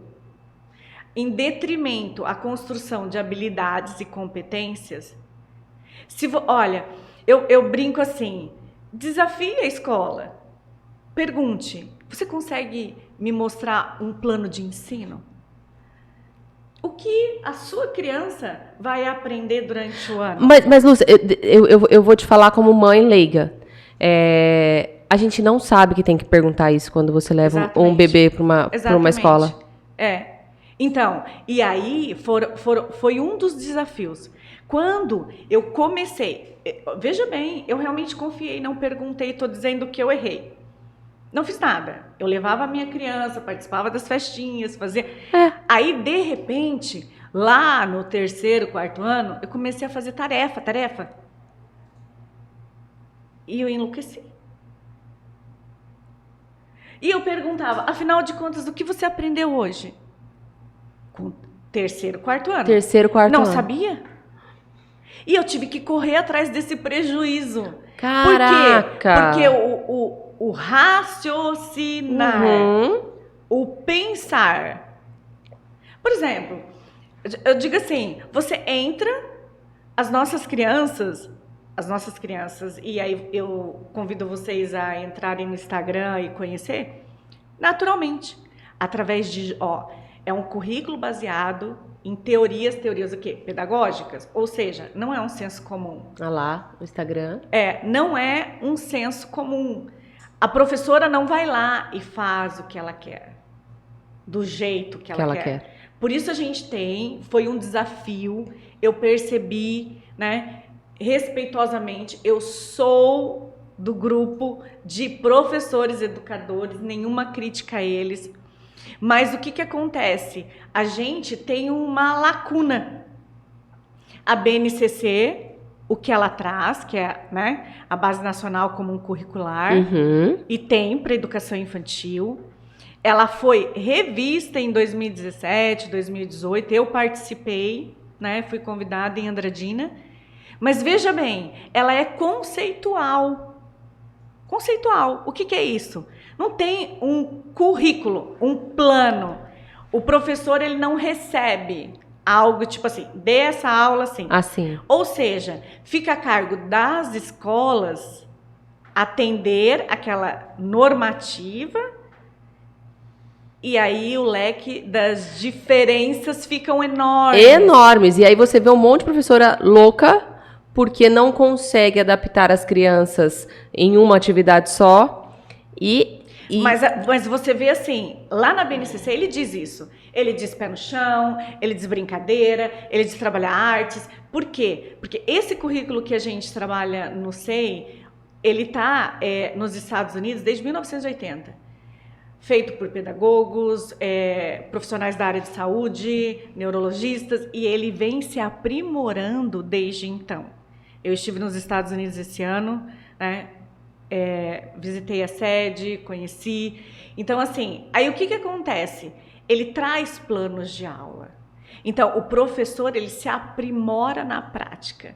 em detrimento à construção de habilidades e competências, olha, eu brinco assim, desafie a escola, pergunte, você consegue me mostrar um plano de ensino? O que a sua criança vai aprender durante o ano? Mas Lúcia, eu vou te falar como mãe leiga. A gente não sabe que tem que perguntar isso quando você leva um bebê para uma escola. Então, e aí foi um dos desafios. Quando eu comecei, veja bem, eu realmente confiei, não perguntei, estou dizendo que eu errei. Não fiz nada. Eu levava a minha criança, participava das festinhas, fazia... Aí, de repente, lá no 3º, 4º ano, eu comecei a fazer tarefa. E eu enlouqueci. E eu perguntava, afinal de contas, o que você aprendeu hoje? Com 3º, 4º ano. 3º, 4º ano. Não sabia? E eu tive que correr atrás desse prejuízo. Caraca! Porque o raciocinar, o pensar. Por exemplo, eu digo assim, você entra, as nossas crianças, e aí eu convido vocês a entrarem no Instagram e conhecer, naturalmente, através de, é um currículo baseado em teorias o quê? Pedagógicas, ou seja, não é um senso comum. Lá, no Instagram. Não é um senso comum. A professora não vai lá e faz o que ela quer, do jeito que ela quer. Por isso a gente foi um desafio, eu percebi, né, respeitosamente, eu sou do grupo de professores educadores, nenhuma crítica a eles, mas o que acontece? A gente tem uma lacuna. A BNCC, o que ela traz, que é, né, a Base Nacional Comum Curricular, e tem para educação infantil. Ela foi revista em 2017, 2018, eu participei, né, fui convidada em Andradina, mas veja bem, ela é conceitual. Conceitual, o que é isso? Não tem um currículo, um plano. O professor, ele não recebe algo tipo assim, dê essa aula assim. Ou seja, fica a cargo das escolas atender aquela normativa e aí o leque das diferenças ficam enormes. Enormes. E aí você vê um monte de professora louca porque não consegue adaptar as crianças em uma atividade só Mas você vê assim, lá na BNCC ele diz isso. Ele diz pé no chão, ele diz brincadeira, ele diz trabalhar artes. Por quê? Porque esse currículo que a gente trabalha no SEI, ele está nos Estados Unidos desde 1980. feito por pedagogos, profissionais da área de saúde, neurologistas, e ele vem se aprimorando desde então. Eu estive nos Estados Unidos esse ano, né? Visitei a sede, conheci. Então, assim, aí o que acontece? Ele traz planos de aula. Então, o professor, ele se aprimora na prática.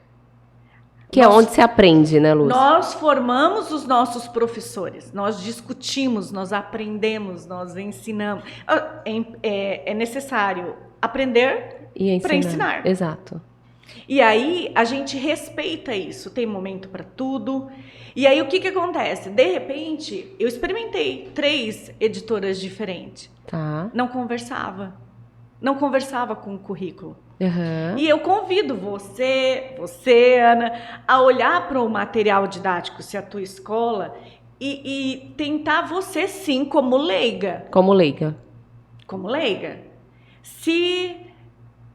Que é onde se aprende, né, Lúcia? Nós formamos os nossos professores, nós discutimos, nós aprendemos, nós ensinamos. É necessário aprender para ensinar. Exato. E aí a gente respeita isso, tem momento para tudo. E aí o que acontece? De repente, eu experimentei 3 editoras diferentes. Tá. Não conversava com o currículo. Uhum. E eu convido você, Ana, a olhar para o material didático, se a tua escola, e tentar você sim como leiga. Como leiga. Como leiga. Se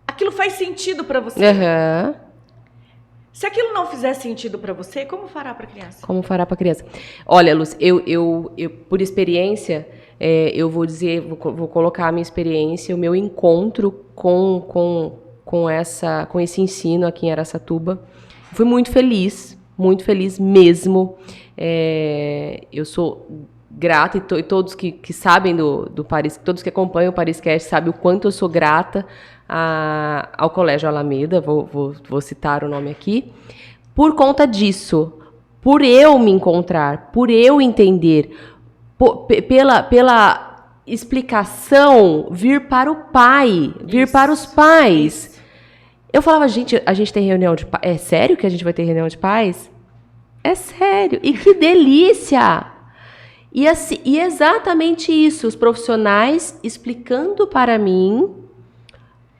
aquilo faz sentido para você. Uhum. Se aquilo não fizer sentido para você, como fará para a criança? Como fará para a criança? Olha, Lúcia, eu por experiência, eu vou dizer, vou colocar a minha experiência, o meu encontro com esse ensino aqui em Araçatuba. Fui muito feliz mesmo. Eu sou grata, e todos que sabem do Paris, todos que acompanham o Pariscast sabem o quanto eu sou grata ao Colégio Alameda, vou citar o nome aqui, por conta disso, por eu me encontrar, por eu entender, pela explicação vir para o pai, vir para os pais. Eu falava, gente, a gente tem reunião de pais? É sério que a gente vai ter reunião de pais? É sério. E que delícia! E exatamente isso, os profissionais explicando para mim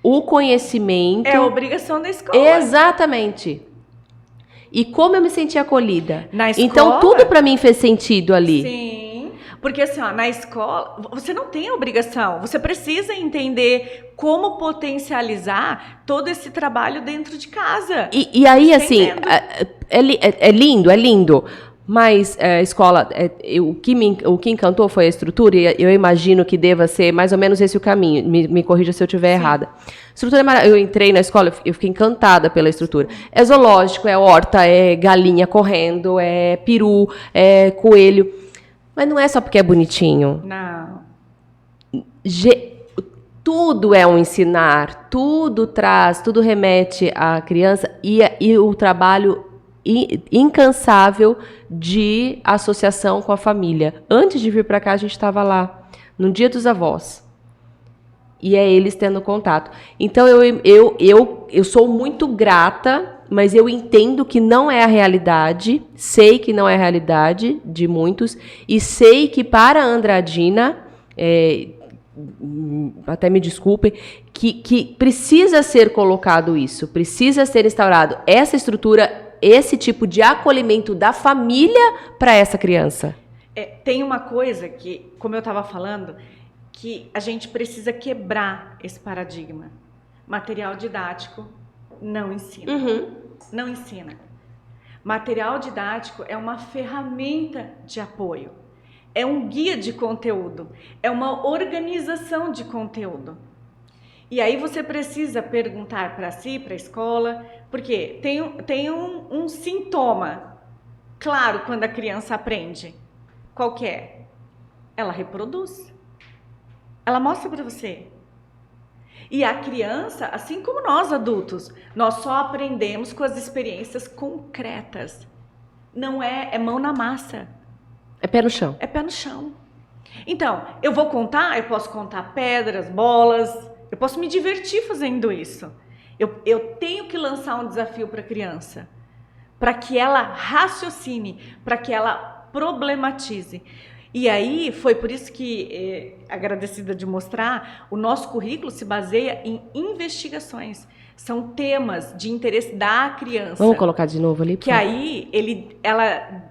o conhecimento. É a obrigação da escola. Exatamente. E como eu me senti acolhida. Na escola, então, tudo para mim fez sentido ali. Sim. Porque assim, na escola, você não tem obrigação. Você precisa entender como potencializar todo esse trabalho dentro de casa. E aí, assim, é lindo. Mas a escola, o que encantou foi a estrutura, e eu imagino que deva ser mais ou menos esse o caminho. Me corrija se eu estiver errada. Estrutura eu entrei na escola, eu fiquei encantada pela estrutura. É zoológico, é horta, é galinha correndo, é peru, é coelho. Mas não é só porque é bonitinho. Não. Tudo é um ensinar, tudo remete à criança e o trabalho incansável de associação com a família. Antes de vir para cá, a gente estava lá, no Dia dos Avós. E é eles tendo contato. Então, eu sou muito grata, mas eu entendo que não é a realidade, sei que não é a realidade de muitos, e sei que para a Andradina, até me desculpem, que precisa ser colocado isso, precisa ser instaurado essa estrutura, esse tipo de acolhimento da família para essa criança. Tem uma coisa que, como eu estava falando, que a gente precisa quebrar esse paradigma. Material didático não ensina. Uhum. Não ensina. Material didático é uma ferramenta de apoio. É um guia de conteúdo. É uma organização de conteúdo. E aí você precisa perguntar para si, para a escola, porque tem um sintoma claro quando a criança aprende. Qual que é? Ela reproduz. Ela mostra para você. E a criança, assim como nós adultos, nós só aprendemos com as experiências concretas. Não é mão na massa. É pé no chão. É pé no chão. Então, eu posso contar pedras, bolas, eu posso me divertir fazendo isso. Eu tenho que lançar um desafio para a criança, para que ela raciocine, para que ela problematize. E aí, foi por isso que, agradecida de mostrar, o nosso currículo se baseia em investigações. São temas de interesse da criança. Vamos colocar de novo ali? Que aí, ela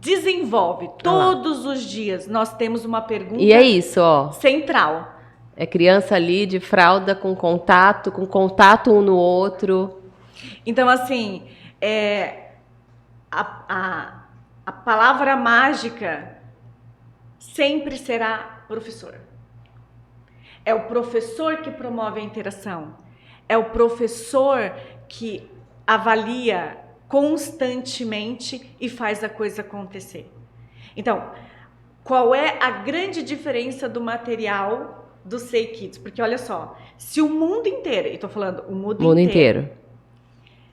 desenvolve todos os dias. Nós temos uma pergunta e é isso, ó, central. É criança ali de fralda com contato um no outro. Então, assim, a palavra mágica sempre será professor. É o professor que promove a interação. É o professor que avalia constantemente e faz a coisa acontecer. Então, qual é a grande diferença do material do Say Kids? Porque olha só, se o mundo inteiro, e estou falando o mundo inteiro,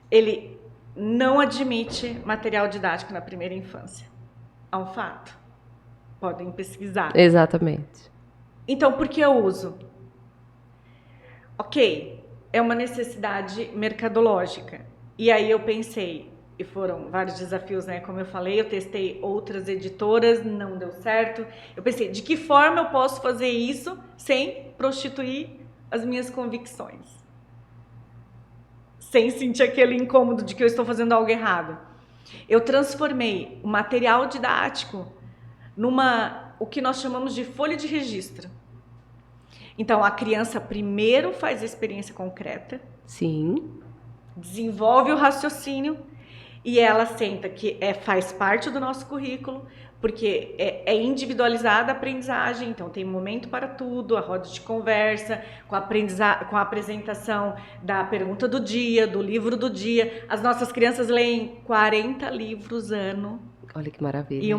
ele não admite material didático na primeira infância. É um fato. Podem pesquisar. Exatamente. Então, por que eu uso? Ok, é uma necessidade mercadológica. E aí eu pensei, e foram vários desafios, né? Como eu falei, eu testei outras editoras, não deu certo. Eu pensei, de que forma eu posso fazer isso sem prostituir as minhas convicções? Sem sentir aquele incômodo de que eu estou fazendo algo errado. Eu transformei o material didático o que nós chamamos de folha de registro. Então, a criança primeiro faz a experiência concreta. Sim. Desenvolve o raciocínio e ela senta que faz parte do nosso currículo, porque é individualizada a aprendizagem, então tem momento para tudo, a roda de conversa, com a apresentação da pergunta do dia, do livro do dia. As nossas crianças leem 40 livros ano. Olha que maravilha. E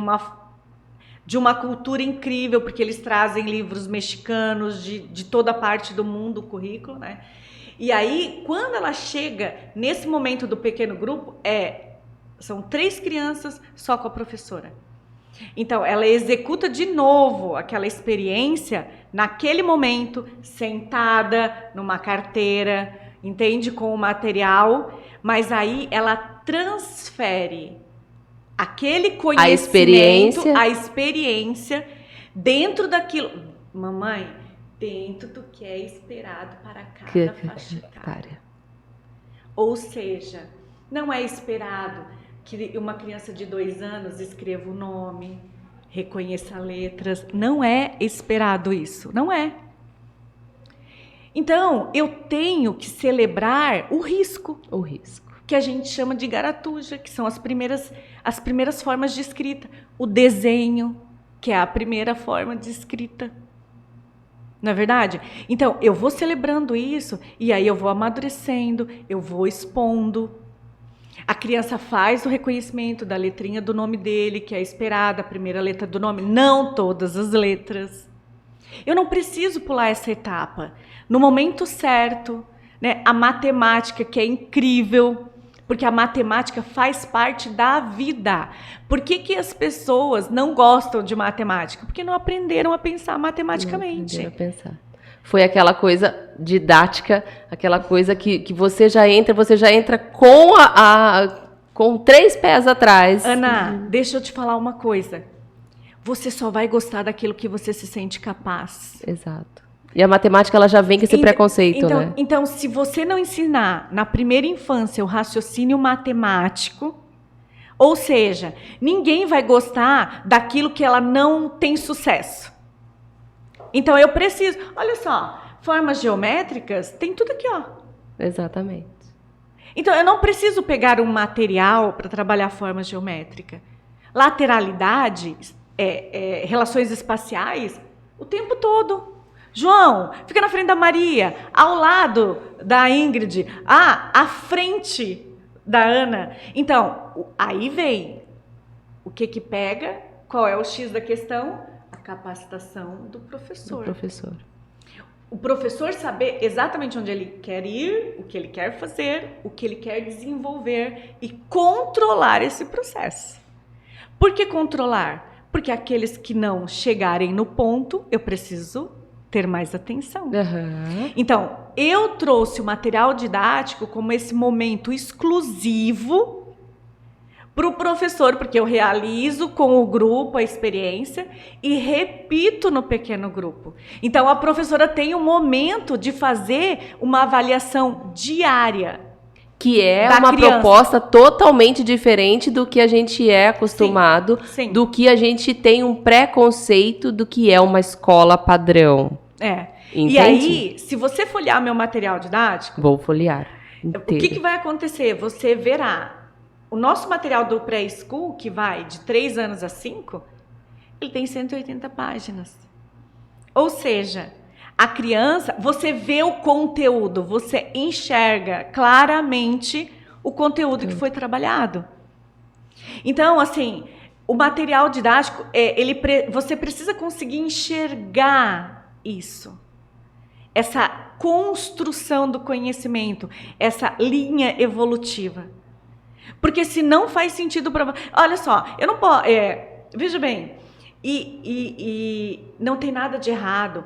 de uma cultura incrível, porque eles trazem livros mexicanos de toda parte do mundo, o currículo, né? E aí, quando ela chega nesse momento do pequeno grupo, são 3 crianças só com a professora. Então, ela executa de novo aquela experiência naquele momento, sentada numa carteira, entende? Com o material, mas aí ela transfere aquele conhecimento, a experiência dentro daquilo. Mamãe, dentro do que é esperado para cada faixa etária. Ou seja, não é esperado que uma criança de 2 anos escreva o nome, reconheça letras. Não é esperado isso, não é. Então, eu tenho que celebrar o risco. O risco. Que a gente chama de garatuja, que são as primeiras formas de escrita. O desenho, que é a primeira forma de escrita. Não é verdade? Então, eu vou celebrando isso, e aí eu vou amadurecendo, eu vou expondo. A criança faz o reconhecimento da letrinha do nome dele, que é esperada, a primeira letra do nome, não todas as letras. Eu não preciso pular essa etapa. No momento certo, né, a matemática, que é incrível, porque a matemática faz parte da vida. Por que as pessoas não gostam de matemática? Porque não aprenderam a pensar matematicamente. Não aprenderam a pensar. Foi aquela coisa didática, aquela coisa que você já entra com 3 pés atrás. Ana, deixa eu te falar uma coisa. Você só vai gostar daquilo que você se sente capaz. Exato. E a matemática, ela já vem com esse preconceito, né? Então, se você não ensinar na primeira infância o raciocínio matemático, ou seja, ninguém vai gostar daquilo que ela não tem sucesso. Então, eu preciso... Olha só, formas geométricas, tem tudo aqui, ó. Exatamente. Então, eu não preciso pegar um material para trabalhar forma geométrica. Lateralidade, relações espaciais, o tempo todo. João, fica na frente da Maria, ao lado da Ingrid, à frente da Ana. Então, aí vem o que pega, qual é o X da questão? A capacitação do professor. O professor saber exatamente onde ele quer ir, o que ele quer fazer, o que ele quer desenvolver e controlar esse processo. Por que controlar? Porque aqueles que não chegarem no ponto, eu preciso ter mais atenção. Uhum. Então, eu trouxe o material didático como esse momento exclusivo para o professor, porque eu realizo com o grupo a experiência e repito no pequeno grupo. Então, a professora tem um momento de fazer uma avaliação diária. Que é uma proposta totalmente diferente do que a gente é acostumado, sim. Do que a gente tem um preconceito do que é uma escola padrão. Entende? E aí, se você folhear meu material didático... Vou folhear inteiro. O que vai acontecer? Você verá. O nosso material do pré-school, que vai de 3 anos a 5, ele tem 180 páginas. Ou seja, a criança, você vê o conteúdo, você enxerga claramente o conteúdo que foi trabalhado. Então, assim, o material didático, você precisa conseguir enxergar isso. Essa construção do conhecimento, essa linha evolutiva. Porque se não faz sentido para... Olha só, eu não posso... veja bem, e não tem nada de errado.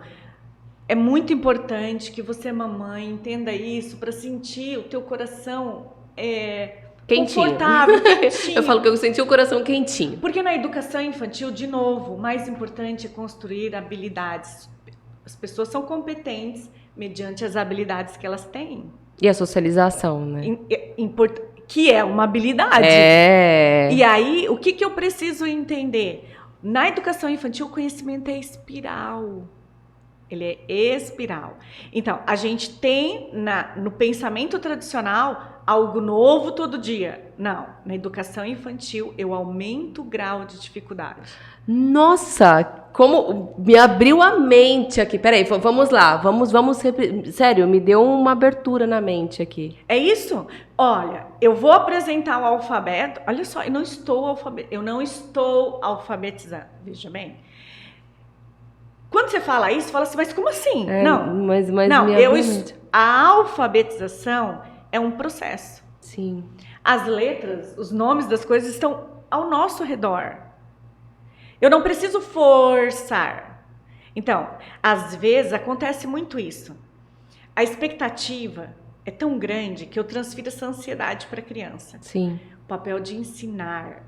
É muito importante que você, mamãe, entenda isso para sentir o teu coração quentinho. Confortável, quentinho. Eu falo que eu senti o coração quentinho. Porque na educação infantil, de novo, o mais importante é construir habilidades. As pessoas são competentes mediante as habilidades que elas têm. E a socialização, né? Que é uma habilidade. E aí, o que eu preciso entender? Na educação infantil, o conhecimento é espiral. Ele é espiral. Então, a gente tem no pensamento tradicional algo novo todo dia. Não, na educação infantil eu aumento o grau de dificuldade. Nossa, como me abriu a mente aqui. Peraí, vamos lá. Sério, me deu uma abertura na mente aqui. É isso? Olha, eu vou apresentar o alfabeto. Olha só, eu não estou alfabetizando. Veja bem. Quando você fala isso, fala assim, mas como assim? Não, a alfabetização é um processo. Sim. As letras, os nomes das coisas estão ao nosso redor. Eu não preciso forçar. Então, às vezes acontece muito isso. A expectativa é tão grande que eu transfiro essa ansiedade para a criança. Sim. O papel de ensinar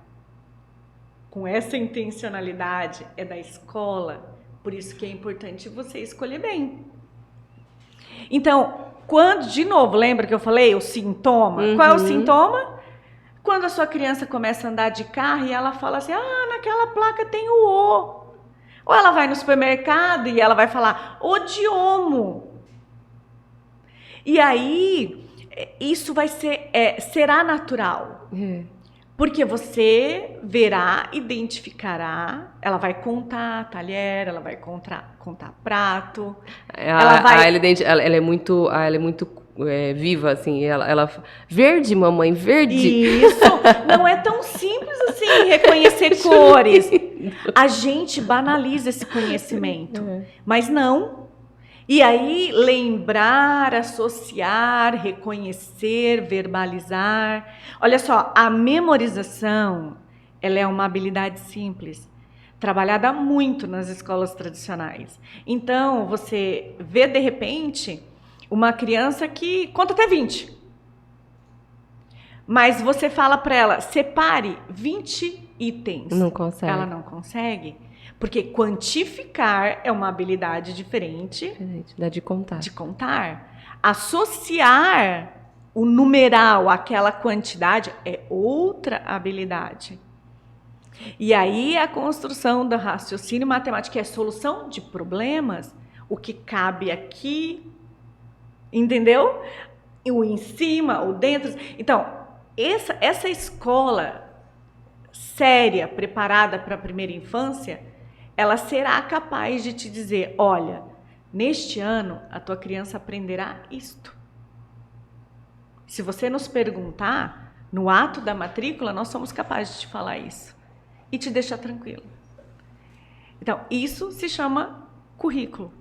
com essa intencionalidade é da escola. Por isso que é importante você escolher bem. Então, de novo, lembra que eu falei o sintoma? Uhum. Qual é o sintoma? Quando a sua criança começa a andar de carro e ela fala assim, naquela placa tem o O. Ou ela vai no supermercado e ela vai falar, odiomo. E aí, isso será natural. Porque você verá, identificará, ela vai contar talher, ela vai contar prato. Ela é muito viva, assim. Ela verde, mamãe, verde. Isso, não é tão simples assim reconhecer cores. A gente banaliza esse conhecimento, mas não. E aí, lembrar, associar, reconhecer, verbalizar. Olha só, a memorização, ela é uma habilidade simples, trabalhada muito nas escolas tradicionais. Então, você vê, de repente, uma criança que conta até 20. Mas você fala para ela, separe 20 itens. Não consegue. Ela não consegue. Porque quantificar é uma habilidade diferente da de contar. De contar. Associar o numeral àquela quantidade é outra habilidade. E aí a construção do raciocínio matemático, que é a solução de problemas, o que cabe aqui, entendeu? O em cima, o dentro. Então, essa escola séria, preparada para a primeira infância, ela será capaz de te dizer, olha, neste ano a tua criança aprenderá isto. Se você nos perguntar, no ato da matrícula, nós somos capazes de te falar isso e te deixar tranquilo. Então, isso se chama currículo.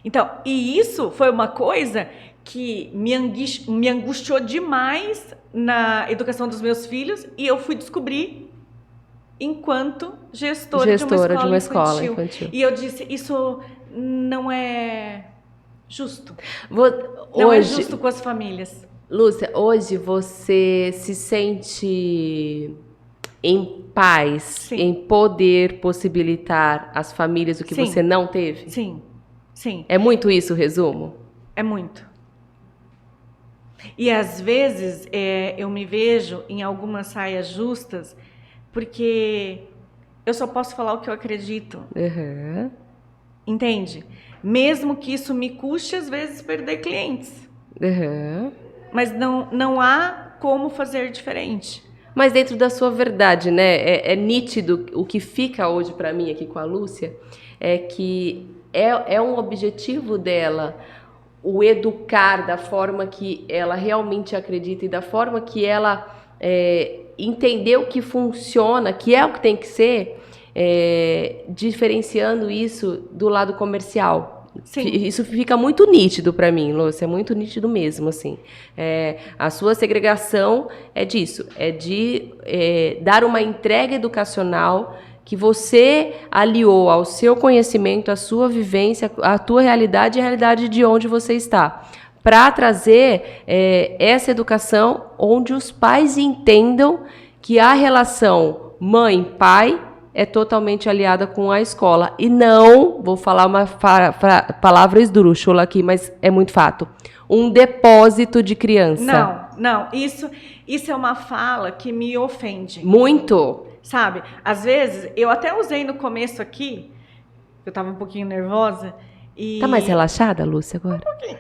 Então, e isso foi uma coisa que me angustiou demais na educação dos meus filhos e eu fui descobrir enquanto gestora de uma escola infantil. E eu disse, isso não é justo. Não é justo com as famílias. Lúcia, hoje você se sente em paz, Sim. em poder possibilitar às famílias o que Sim. você não teve? Sim. É muito isso o resumo? É muito. E às vezes eu me vejo em algumas saias justas, porque eu só posso falar o que eu acredito. Uhum. Entende? Mesmo que isso me custe, às vezes, perder clientes. Uhum. Mas não há como fazer diferente. Mas dentro da sua verdade, né? É nítido o que fica hoje para mim aqui com a Lúcia. é que é um objetivo dela o educar da forma que ela realmente acredita e da forma que ela entendeu que funciona, que é o que tem que ser, diferenciando isso do lado comercial. Sim. Isso fica muito nítido para mim, Lúcia, é muito nítido mesmo, assim. A sua segregação é disso, é de dar uma entrega educacional que você aliou ao seu conhecimento, à sua vivência, à tua realidade e à realidade de onde você está, para trazer essa educação onde os pais entendam que a relação mãe-pai é totalmente aliada com a escola. E não, vou falar uma palavra esdrúxula aqui, mas é muito fato, um depósito de criança. Não, isso é uma fala que me ofende. Muito. Sabe, às vezes, eu até usei no começo aqui, eu tava um pouquinho nervosa, e... Tá mais relaxada, Lúcia, agora? Um pouquinho.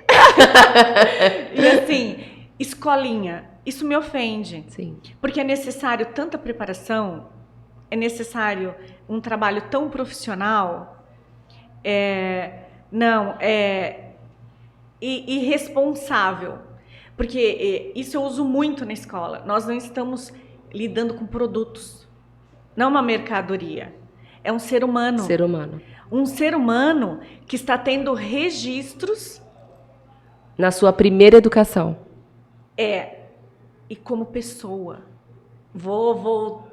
E assim, escolinha, isso me ofende. Sim. Porque é necessário tanta preparação, é necessário um trabalho tão profissional, irresponsável. Porque isso eu uso muito na escola. Nós não estamos lidando com produtos, não uma mercadoria. É um ser humano. Ser humano. Um ser humano que está tendo registros. Na sua primeira educação. E como pessoa.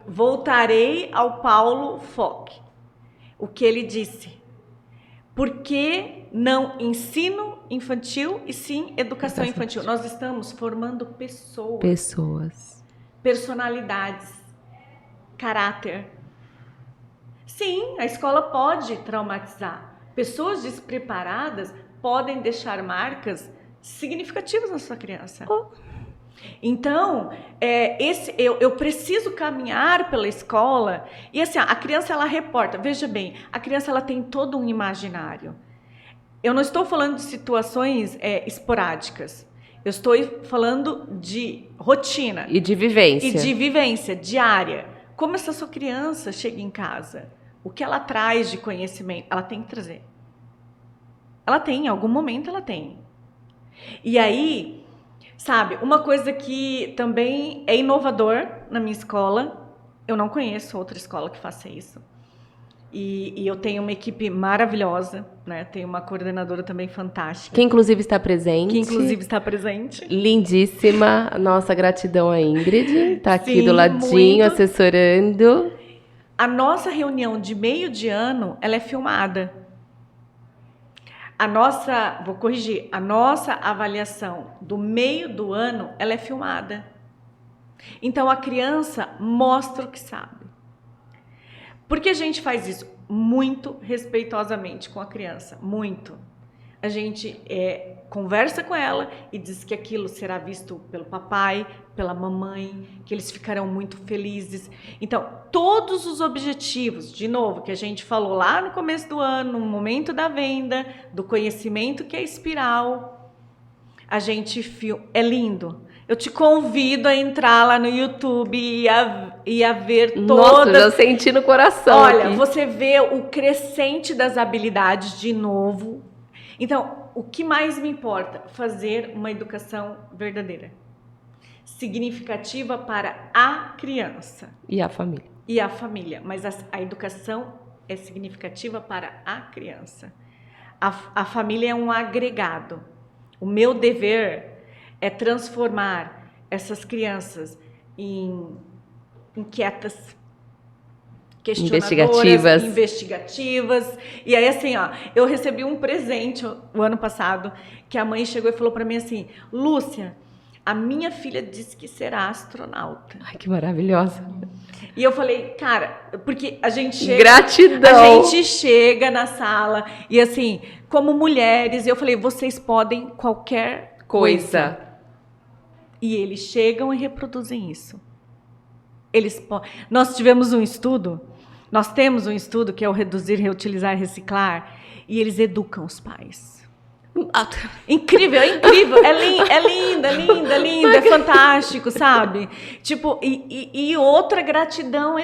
Voltarei ao Paulo Fock. O que ele disse. Por que não ensino infantil e sim educação infantil? Nós estamos formando pessoas. Pessoas. Personalidades. Caráter. Sim, a escola pode traumatizar. Pessoas despreparadas podem deixar marcas significativas na sua criança. Então, eu preciso caminhar pela escola e assim, a criança ela reporta. Veja bem, a criança ela tem todo um imaginário. Eu não estou falando de situações esporádicas. Eu estou falando de rotina. E de vivência. E de vivência diária. Como essa sua criança chega em casa? O que ela traz de conhecimento? Ela tem que trazer. Ela tem, em algum momento ela tem. E aí, sabe, uma coisa que também é inovador na minha escola, eu não conheço outra escola que faça isso. E eu tenho uma equipe maravilhosa, né? Tenho uma coordenadora também fantástica. Que inclusive está presente. Lindíssima. Nossa gratidão a Ingrid. Está aqui do ladinho, muito. Assessorando. A nossa reunião de meio de ano, ela é filmada. A nossa avaliação do meio do ano, ela é filmada. Então, a criança mostra o que sabe. Por que a gente faz isso? Muito respeitosamente com a criança, muito. A gente conversa com ela e diz que aquilo será visto pelo papai, pela mamãe, que eles ficarão muito felizes. Então, todos os objetivos, de novo, que a gente falou lá no começo do ano, no momento da venda, do conhecimento que é espiral, a gente filma. É lindo. Eu te convido a entrar lá no YouTube e a ver todas... Nossa, eu senti no coração. Olha, aqui. Você vê o crescente das habilidades de novo. Então, o que mais me importa? Fazer uma educação verdadeira. Significativa para a criança. E a família. E a família. Mas a educação é significativa para a criança. A família é um agregado. O meu dever é transformar essas crianças em inquietas, questionadoras, investigativas. E aí, assim, eu recebi um presente o ano passado, que a mãe chegou e falou para mim assim: Lúcia, a minha filha disse que será astronauta. Ai, que maravilhosa. E eu falei, cara, porque a gente chega... Gratidão! A gente chega na sala e assim, como mulheres, eu falei, vocês podem qualquer coisa. E eles chegam e reproduzem isso. Nós temos um estudo que é o Reduzir, Reutilizar, Reciclar, e eles educam os pais. Incrível, é lindo, é fantástico, sabe? Tipo, e outra gratidão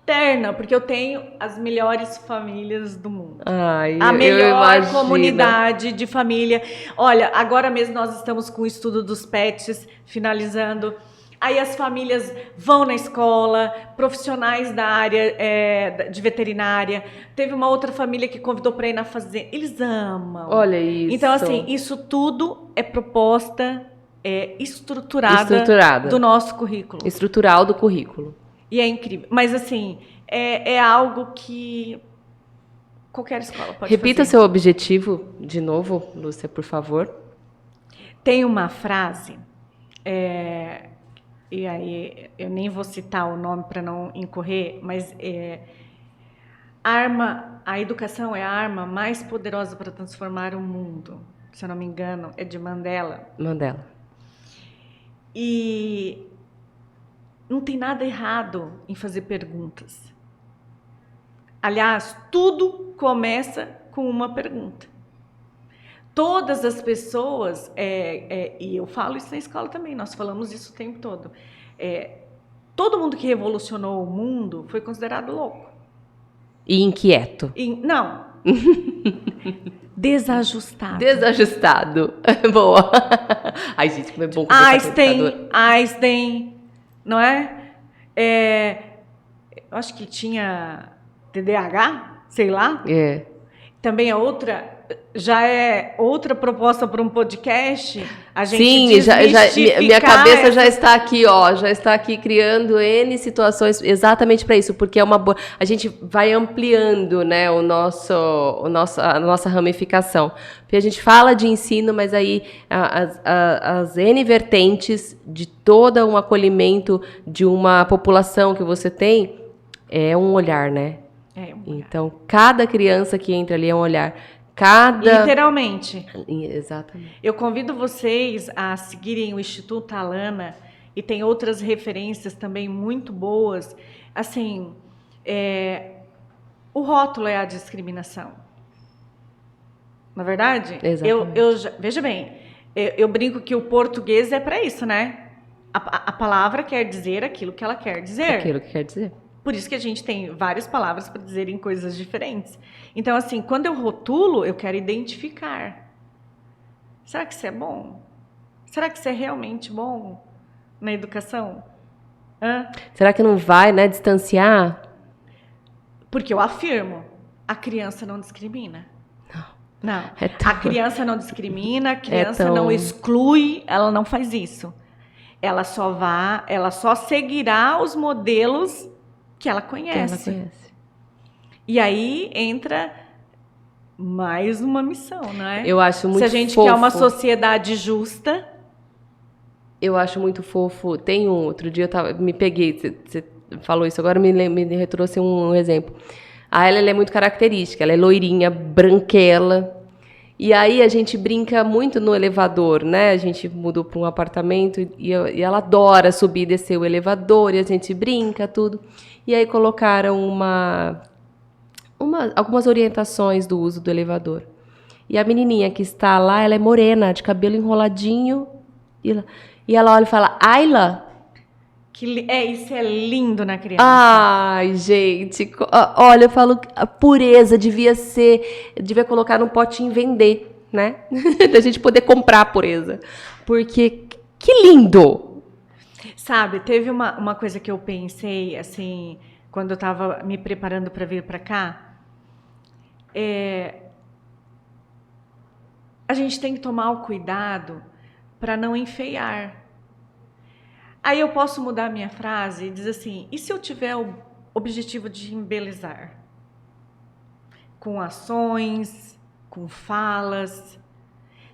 terna, porque eu tenho as melhores famílias do mundo. Ai, A eu melhor imagino. comunidade de família. Olha, agora mesmo nós estamos com o estudo dos pets finalizando. Aí as famílias vão na escola, profissionais da área de veterinária. Teve uma outra família que convidou para ir na fazenda. Eles amam. Olha isso. Então, assim, isso tudo é proposta estruturada do nosso currículo. Estrutural do currículo. E é incrível. Mas, assim, é algo que qualquer escola pode Repita fazer. seu objetivo de novo, Lúcia, por favor. Tem uma frase, e aí eu nem vou citar o nome para não incorrer, mas a educação é a arma mais poderosa para transformar o mundo. Se eu não me engano, é de Mandela. E não tem nada errado em fazer perguntas. Aliás, tudo começa com uma pergunta. Todas as pessoas, e eu falo isso na escola também, nós falamos isso o tempo todo, todo mundo que revolucionou o mundo foi considerado louco. E inquieto. Não. Desajustado. Boa. Ai, gente, como é bom conversar com Einstein, não é? Eu acho que tinha TDAH, sei lá. Também já é outra proposta para um podcast. A gente minha cabeça já está aqui, já está aqui criando N situações exatamente para isso, porque a gente vai ampliando, né, a nossa ramificação. Porque a gente fala de ensino, mas aí as N vertentes de todo um acolhimento de uma população que você tem é um olhar, né? Então, cada criança que entra ali é um olhar. Literalmente. Exatamente. Eu convido vocês a seguirem o Instituto Alana e tem outras referências também muito boas. Assim, o rótulo é a discriminação. Na verdade? Exatamente. Veja bem, eu brinco que o português é para isso, né? A palavra quer dizer aquilo que ela quer dizer. Aquilo que quer dizer. Por isso que a gente tem várias palavras para dizerem coisas diferentes. Então, assim, quando eu rotulo, eu quero identificar. Será que isso é bom? Será que isso é realmente bom na educação? Será que não vai, né, distanciar? Porque eu afirmo, a criança não discrimina. Não. A criança não discrimina, a criança não exclui, ela não faz isso. Ela só seguirá os modelos que ela conhece. E aí entra mais uma missão, não é? Eu acho muito fofo. Se a gente quer uma sociedade justa. Eu acho muito fofo. Tem outro dia me peguei, você falou isso, agora me retrouxe um exemplo. A ela é muito característica, ela é loirinha, branquela. E aí a gente brinca muito no elevador, né? A gente mudou para um apartamento e ela adora subir e descer o elevador, e a gente brinca, tudo. E aí colocaram algumas orientações do uso do elevador. E a menininha que está lá, ela é morena, de cabelo enroladinho, e ela olha e fala, Ayla? Isso é lindo na criança. Ai, gente, olha, eu falo, a pureza devia colocar num potinho e vender, né? Da gente poder comprar a pureza. Porque, que lindo! Sabe, teve uma coisa que eu pensei, assim, quando eu estava me preparando para vir para cá. A gente tem que tomar o cuidado para não enfeiar. Aí eu posso mudar a minha frase e dizer assim, e se eu tiver o objetivo de embelezar? Com ações, com falas.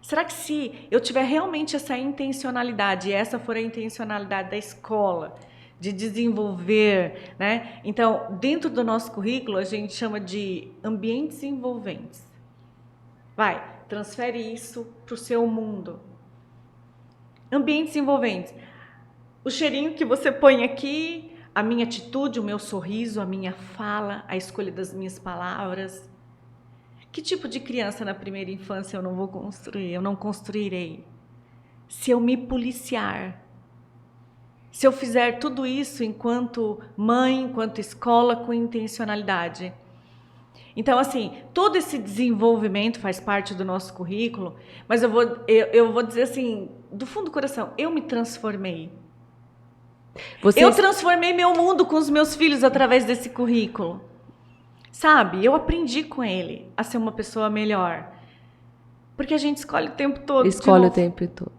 Será que se eu tiver realmente essa intencionalidade, e essa for a intencionalidade da escola, de desenvolver, né? Então, dentro do nosso currículo, a gente chama de ambientes envolventes. Transfere isso para o seu mundo. Ambientes envolventes. O cheirinho que você põe aqui, a minha atitude, o meu sorriso, a minha fala, a escolha das minhas palavras. Que tipo de criança na primeira infância eu não vou construir? Eu não construirei. Se eu me policiar. se eu fizer tudo isso enquanto mãe, enquanto escola, com intencionalidade. Então, assim, todo esse desenvolvimento faz parte do nosso currículo, mas eu vou dizer assim, do fundo do coração, eu me transformei. Eu transformei meu mundo com os meus filhos através desse currículo. Sabe? Eu aprendi com ele a ser uma pessoa melhor. Porque a gente escolhe o tempo todo. Escolhe o tempo todo.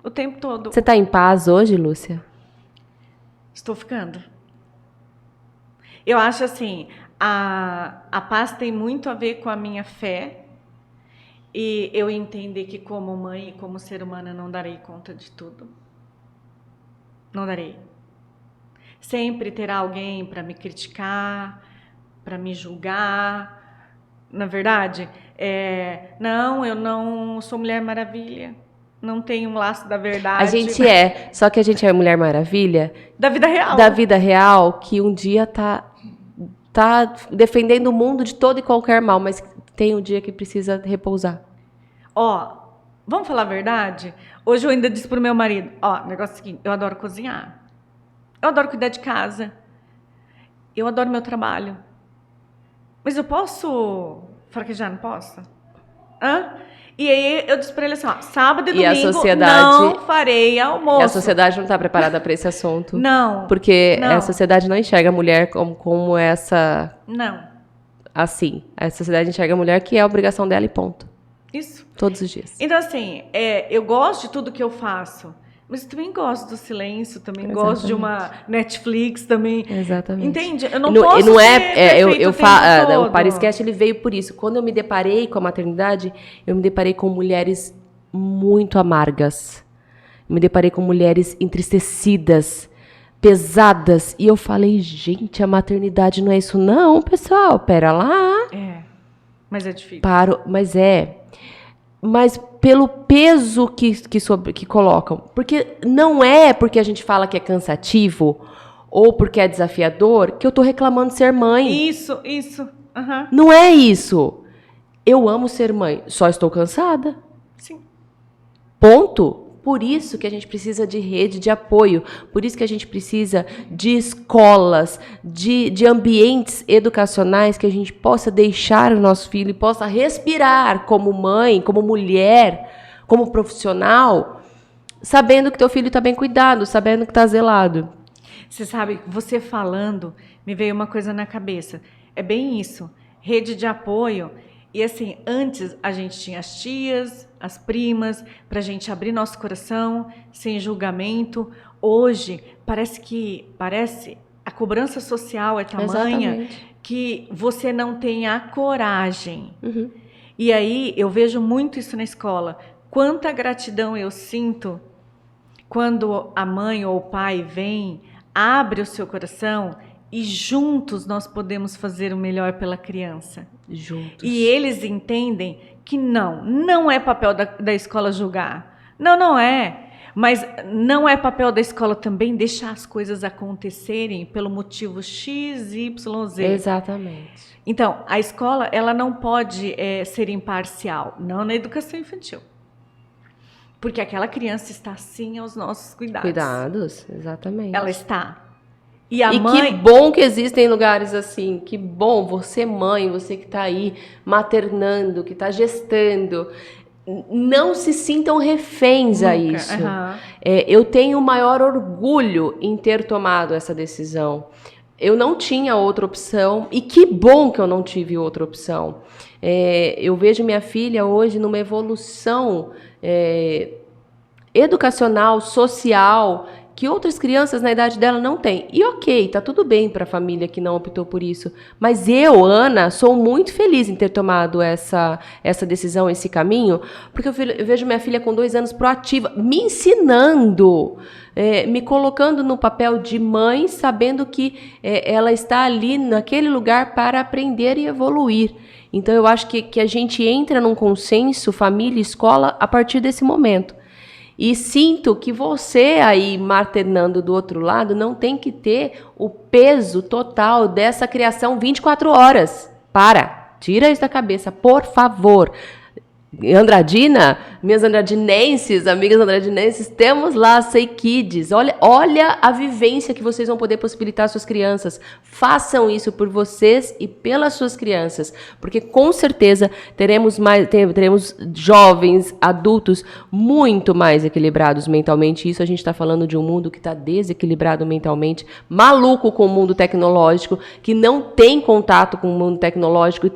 O tempo todo. Você está em paz hoje, Lúcia? Estou ficando. Eu acho assim, a paz tem muito a ver com a minha fé e eu entender que como mãe e como ser humana não darei conta de tudo. Não darei. Sempre terá alguém para me criticar, para me julgar. Na verdade, não, eu não sou Mulher Maravilha. Não tenho um laço da verdade. A gente só que a gente é Mulher Maravilha. Da vida real. Da vida real, que um dia tá defendendo o mundo de todo e qualquer mal, mas tem um dia que precisa repousar. Vamos falar a verdade? Hoje eu ainda disse pro meu marido, o negócio é o seguinte, eu adoro cozinhar. Eu adoro cuidar de casa. Eu adoro meu trabalho. Mas eu posso fraquejar, não posso? E aí eu disse pra ele assim, sábado e domingo não farei almoço. E a sociedade não está preparada para esse assunto. Não. Porque a sociedade não enxerga a mulher como essa... Não. Assim. A sociedade enxerga a mulher que é a obrigação dela e ponto. Isso. Todos os dias. Então, assim, eu gosto de tudo que eu faço. Mas eu também gosto do silêncio, também gosto de uma Netflix, também. Exatamente. Entende? Eu não posso o Pariscast, ele veio por isso. Quando eu me deparei com a maternidade, eu me deparei com mulheres muito amargas. Eu me deparei com mulheres entristecidas, pesadas. E eu falei, gente, a maternidade não é isso não, pessoal. Pera lá. Mas é difícil. Mas pelo peso que colocam. Porque não é porque a gente fala que é cansativo ou porque é desafiador que eu tô reclamando de ser mãe. Isso. Uhum. Não é isso. Eu amo ser mãe, só estou cansada. Sim. Ponto. Por isso que a gente precisa de rede de apoio, por isso que a gente precisa de escolas, de ambientes educacionais que a gente possa deixar o nosso filho e possa respirar como mãe, como mulher, como profissional, sabendo que teu filho está bem cuidado, sabendo que está zelado. Você sabe, você falando, me veio uma coisa na cabeça. É bem isso, rede de apoio. E assim, antes a gente tinha as tias, as primas, para a gente abrir nosso coração, sem julgamento. Hoje, parece a cobrança social é tamanha que você não tem a coragem. Uhum. E aí, eu vejo muito isso na escola. Quanta gratidão eu sinto quando a mãe ou o pai vem, abre o seu coração e juntos nós podemos fazer o melhor pela criança. Juntos. E eles entendem que não é papel da escola julgar. Não é. Mas não é papel da escola também deixar as coisas acontecerem pelo motivo X, Y, Z. Exatamente. Então, a escola ela não pode ser imparcial, não na educação infantil. Porque aquela criança está sim aos nossos cuidados. Cuidados, exatamente. Ela está. E que bom que existem lugares assim, que bom, você mãe, você que está aí maternando, que está gestando, não se sintam reféns a isso. Uhum. Eu tenho o maior orgulho em ter tomado essa decisão. Eu não tinha outra opção, e que bom que eu não tive outra opção. Eu vejo minha filha hoje numa evolução educacional, social, que outras crianças na idade dela não têm. E ok, tá tudo bem para a família que não optou por isso. Mas eu, Ana, sou muito feliz em ter tomado essa decisão, esse caminho, porque eu vejo minha filha com 2 anos proativa, me ensinando, me colocando no papel de mãe, sabendo que ela está ali naquele lugar para aprender e evoluir. Então eu acho que a gente entra num consenso, família e escola, a partir desse momento. E sinto que você aí, maternando do outro lado, não tem que ter o peso total dessa criação 24 horas. Tira isso da cabeça, por favor. Andradina, minhas andradinenses, amigas andradinenses, temos lá a Say Kids. Olha a vivência que vocês vão poder possibilitar às suas crianças. Façam isso por vocês e pelas suas crianças, porque com certeza teremos jovens, adultos muito mais equilibrados mentalmente. Isso a gente está falando de um mundo que está desequilibrado mentalmente, maluco com o mundo tecnológico, que não tem contato com o mundo tecnológico,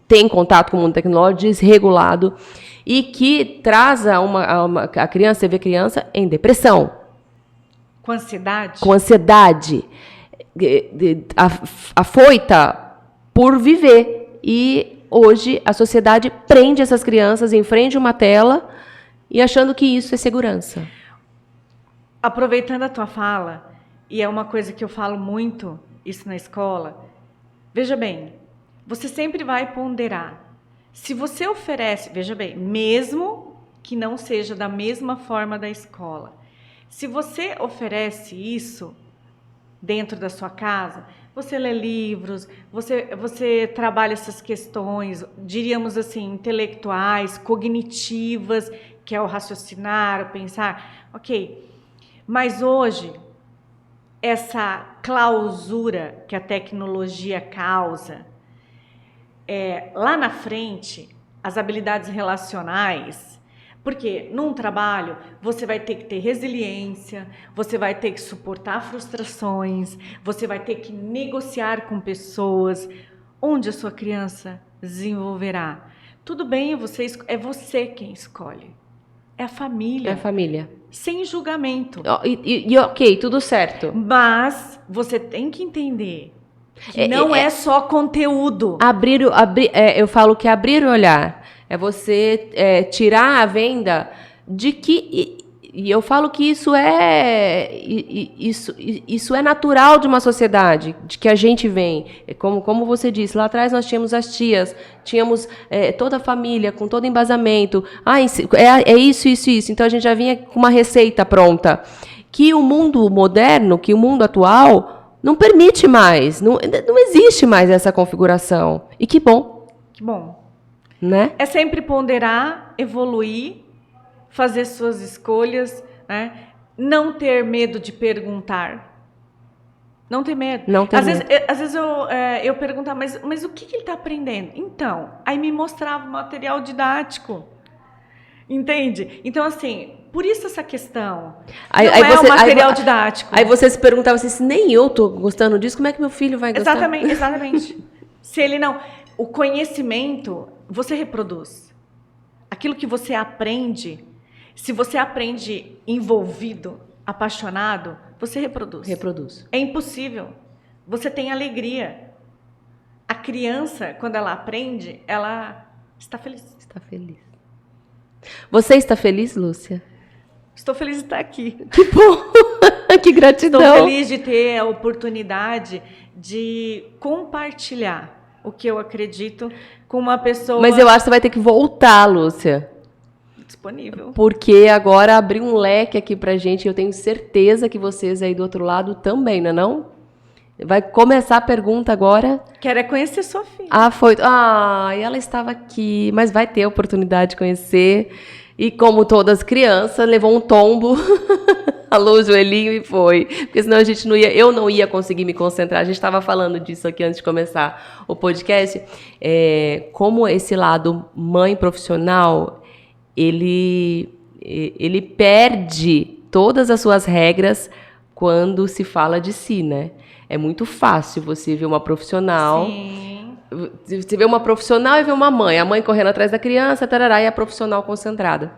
tem contato com o mundo tecnológico desregulado e que traz a criança, você vê criança em depressão. Com ansiedade? Com ansiedade. Afoita por viver. E hoje a sociedade prende essas crianças em frente a uma tela e achando que isso é segurança. Aproveitando a tua fala, e é uma coisa que eu falo muito, isso na escola, veja bem, você sempre vai ponderar. Se você oferece, veja bem, mesmo que não seja da mesma forma da escola, se você oferece isso dentro da sua casa, você lê livros, você trabalha essas questões, diríamos assim, intelectuais, cognitivas, que é o raciocinar, o pensar, ok. Mas hoje, essa clausura que a tecnologia causa, lá na frente, as habilidades relacionais, porque num trabalho você vai ter que ter resiliência, você vai ter que suportar frustrações, você vai ter que negociar com pessoas, onde a sua criança desenvolverá. Tudo bem, é você quem escolhe. É a família. É a família. Sem julgamento. E ok, tudo certo. Mas você tem que entender que não é só conteúdo. Eu falo que abrir o olhar é você tirar a venda de que... E eu falo que isso é natural de uma sociedade, de que a gente vem. Como você disse, lá atrás nós tínhamos as tias, tínhamos toda a família, com todo embasamento. É isso, isso, isso. Então a gente já vinha com uma receita pronta. Que o mundo moderno, que o mundo atual, não permite mais. Não existe mais essa configuração. E que bom. Que bom. Né? É sempre ponderar, evoluir, fazer suas escolhas, né? Não ter medo de perguntar. Não ter medo. Não ter medo. Às vezes eu perguntava, mas o que ele está aprendendo? Então, aí me mostrava o material didático. Entende? Então, assim, por isso essa questão. O material didático. Aí você se perguntava assim, se nem eu estou gostando disso, como é que meu filho vai gostar? Exatamente. Se ele não... O conhecimento, você reproduz. Aquilo que você aprende... Se você aprende envolvido, apaixonado, você reproduz. Reproduz. É impossível. Você tem alegria. A criança, quando ela aprende, ela está feliz. Está feliz. Você está feliz, Lúcia? Estou feliz de estar aqui. Que bom! Que gratidão! Estou feliz de ter a oportunidade de compartilhar o que eu acredito com uma pessoa... Mas eu acho que você vai ter que voltar, Lúcia. Disponível. Porque agora abriu um leque aqui pra gente, eu tenho certeza que vocês aí do outro lado também, não é não? Vai começar a pergunta agora. Quero conhecer sua filha. Ela estava aqui, mas vai ter a oportunidade de conhecer. E como todas crianças, levou um tombo, alô, joelhinho e foi. Porque senão eu não ia conseguir me concentrar. A gente estava falando disso aqui antes de começar o podcast. Como esse lado mãe profissional... Ele perde todas as suas regras quando se fala de si, né? É muito fácil você ver uma profissional... Sim. Você vê uma profissional e vê uma mãe. A mãe correndo atrás da criança, tarará, e a profissional concentrada.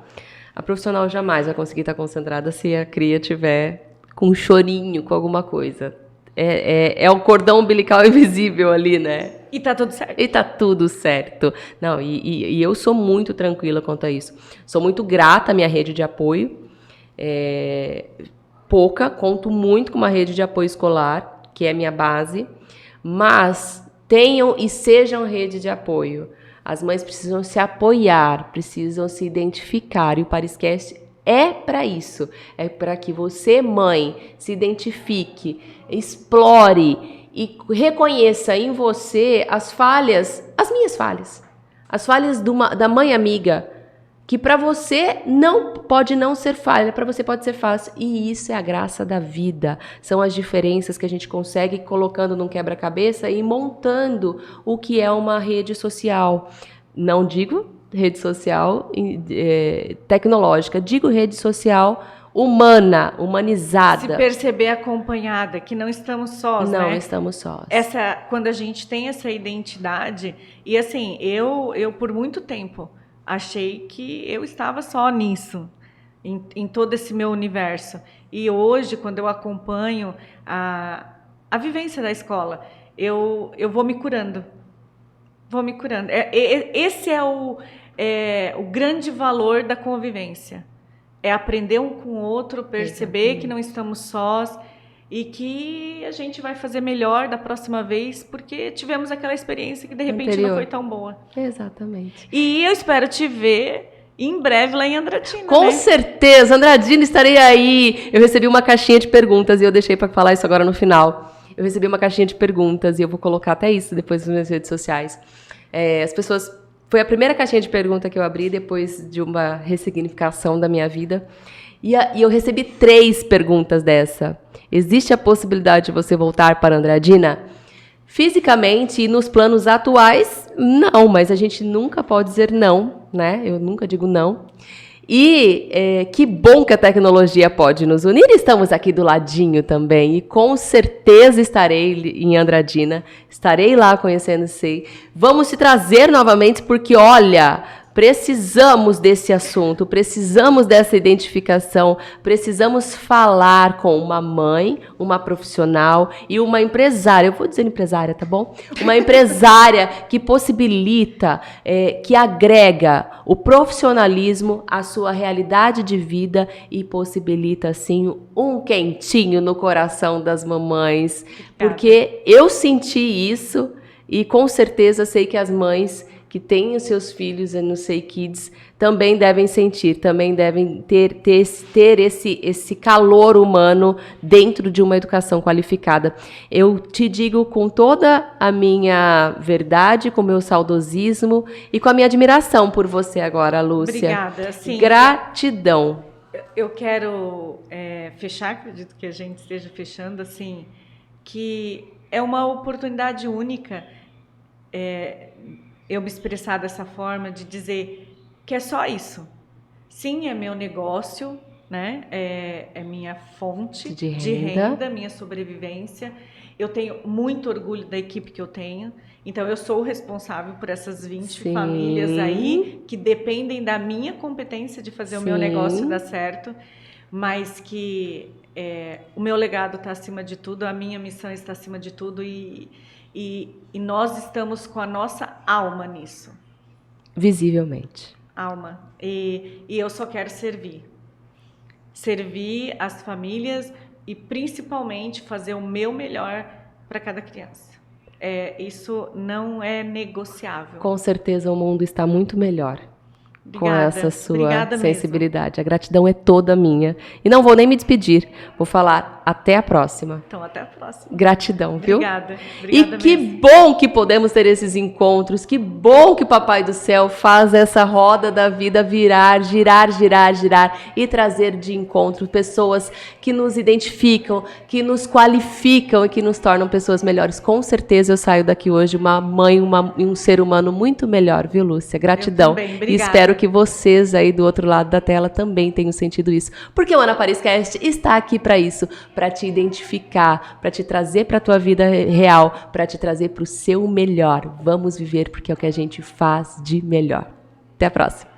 A profissional jamais vai conseguir estar concentrada se a cria tiver com um chorinho, com alguma coisa. É o cordão umbilical invisível ali, né? E tá tudo certo. E tá tudo certo. Não, e eu sou muito tranquila quanto a isso. Sou muito grata à minha rede de apoio. Pouca, conto muito com uma rede de apoio escolar, que é a minha base. Mas tenham e sejam rede de apoio. As mães precisam se apoiar, precisam se identificar. E o Pariscast é para isso. É para que você, mãe, se identifique, explore e reconheça em você as falhas, as minhas falhas, as falhas da mãe amiga, que para você não pode não ser falha, para você pode ser fácil. E isso é a graça da vida. São as diferenças que a gente consegue colocando num quebra-cabeça e montando o que é uma rede social. Não digo rede social tecnológica, digo rede social humana, humanizada. Se perceber acompanhada, que não estamos sós, né? Não estamos sós. Quando a gente tem essa identidade, e assim, eu por muito tempo achei que eu estava só nisso, em todo esse meu universo. E hoje, quando eu acompanho a vivência da escola, eu vou me curando. Vou me curando. Esse é o grande valor da convivência. É aprender um com o outro, perceber Exatamente. Que não estamos sós e que a gente vai fazer melhor da próxima vez, porque tivemos aquela experiência que de repente não foi tão boa. Exatamente. E eu espero te ver em breve lá em Andradina. Com certeza, Andradina, estarei aí. Eu recebi uma caixinha de perguntas e eu deixei para falar isso agora no final. Eu recebi uma caixinha de perguntas e eu vou colocar até isso depois nas minhas redes sociais. As pessoas... Foi a primeira caixinha de pergunta que eu abri depois de uma ressignificação da minha vida. E eu recebi 3 perguntas dessa. Existe a possibilidade de você voltar para Andradina? Fisicamente e nos planos atuais, não. Mas a gente nunca pode dizer não, né? Eu nunca digo não. E que bom que a tecnologia pode nos unir. Estamos aqui do ladinho também. E com certeza estarei em Andradina. Estarei lá conhecendo o SEI. Vamos te trazer novamente porque, olha, precisamos desse assunto. Precisamos dessa identificação. Precisamos falar com uma mãe, uma profissional e uma empresária. Eu vou dizer empresária, tá bom? Uma empresária que possibilita, que agrega o profissionalismo à sua realidade de vida e possibilita, assim, um quentinho no coração das mamães. Porque eu senti isso e com certeza sei que as mães que têm os seus filhos no SEI Kids também devem sentir, também devem ter esse calor humano dentro de uma educação qualificada. Eu te digo com toda a minha verdade, com o meu saudosismo e com a minha admiração por você agora, Lúcia. Obrigada. Sim, gratidão. Eu quero fechar, acredito que a gente esteja fechando, assim, que é uma oportunidade única eu me expressar dessa forma, de dizer que é só isso. Sim, é meu negócio, né? É minha fonte de renda, minha sobrevivência. Eu tenho muito orgulho da equipe que eu tenho. Então, eu sou responsável por essas 20 Sim. famílias aí que dependem da minha competência de fazer Sim. o meu negócio dar certo, mas que o meu legado está acima de tudo, a minha missão está acima de tudo e nós estamos com a nossa alma nisso. Visivelmente. Alma. E eu só quero servir. Servir as famílias e principalmente fazer o meu melhor para cada criança. Isso não é negociável. Com certeza o mundo está muito melhor. Com essa sua sensibilidade. Mesmo. A gratidão é toda minha. E não vou nem me despedir. Vou falar até a próxima. Então, até a próxima. Gratidão, viu? Obrigada. E que bom que podemos ter esses encontros. Que bom que o Papai do Céu faz essa roda da vida girar e trazer de encontro pessoas que nos identificam, que nos qualificam e que nos tornam pessoas melhores. Com certeza eu saio daqui hoje uma mãe e um ser humano muito melhor, viu, Lúcia? Gratidão. Eu também. Obrigada. E espero que vocês aí do outro lado da tela também tenham sentido isso. Porque o Ana Paris Cast está aqui para isso, para te identificar, para te trazer para a tua vida real, para te trazer para o seu melhor. Vamos viver porque é o que a gente faz de melhor. Até a próxima.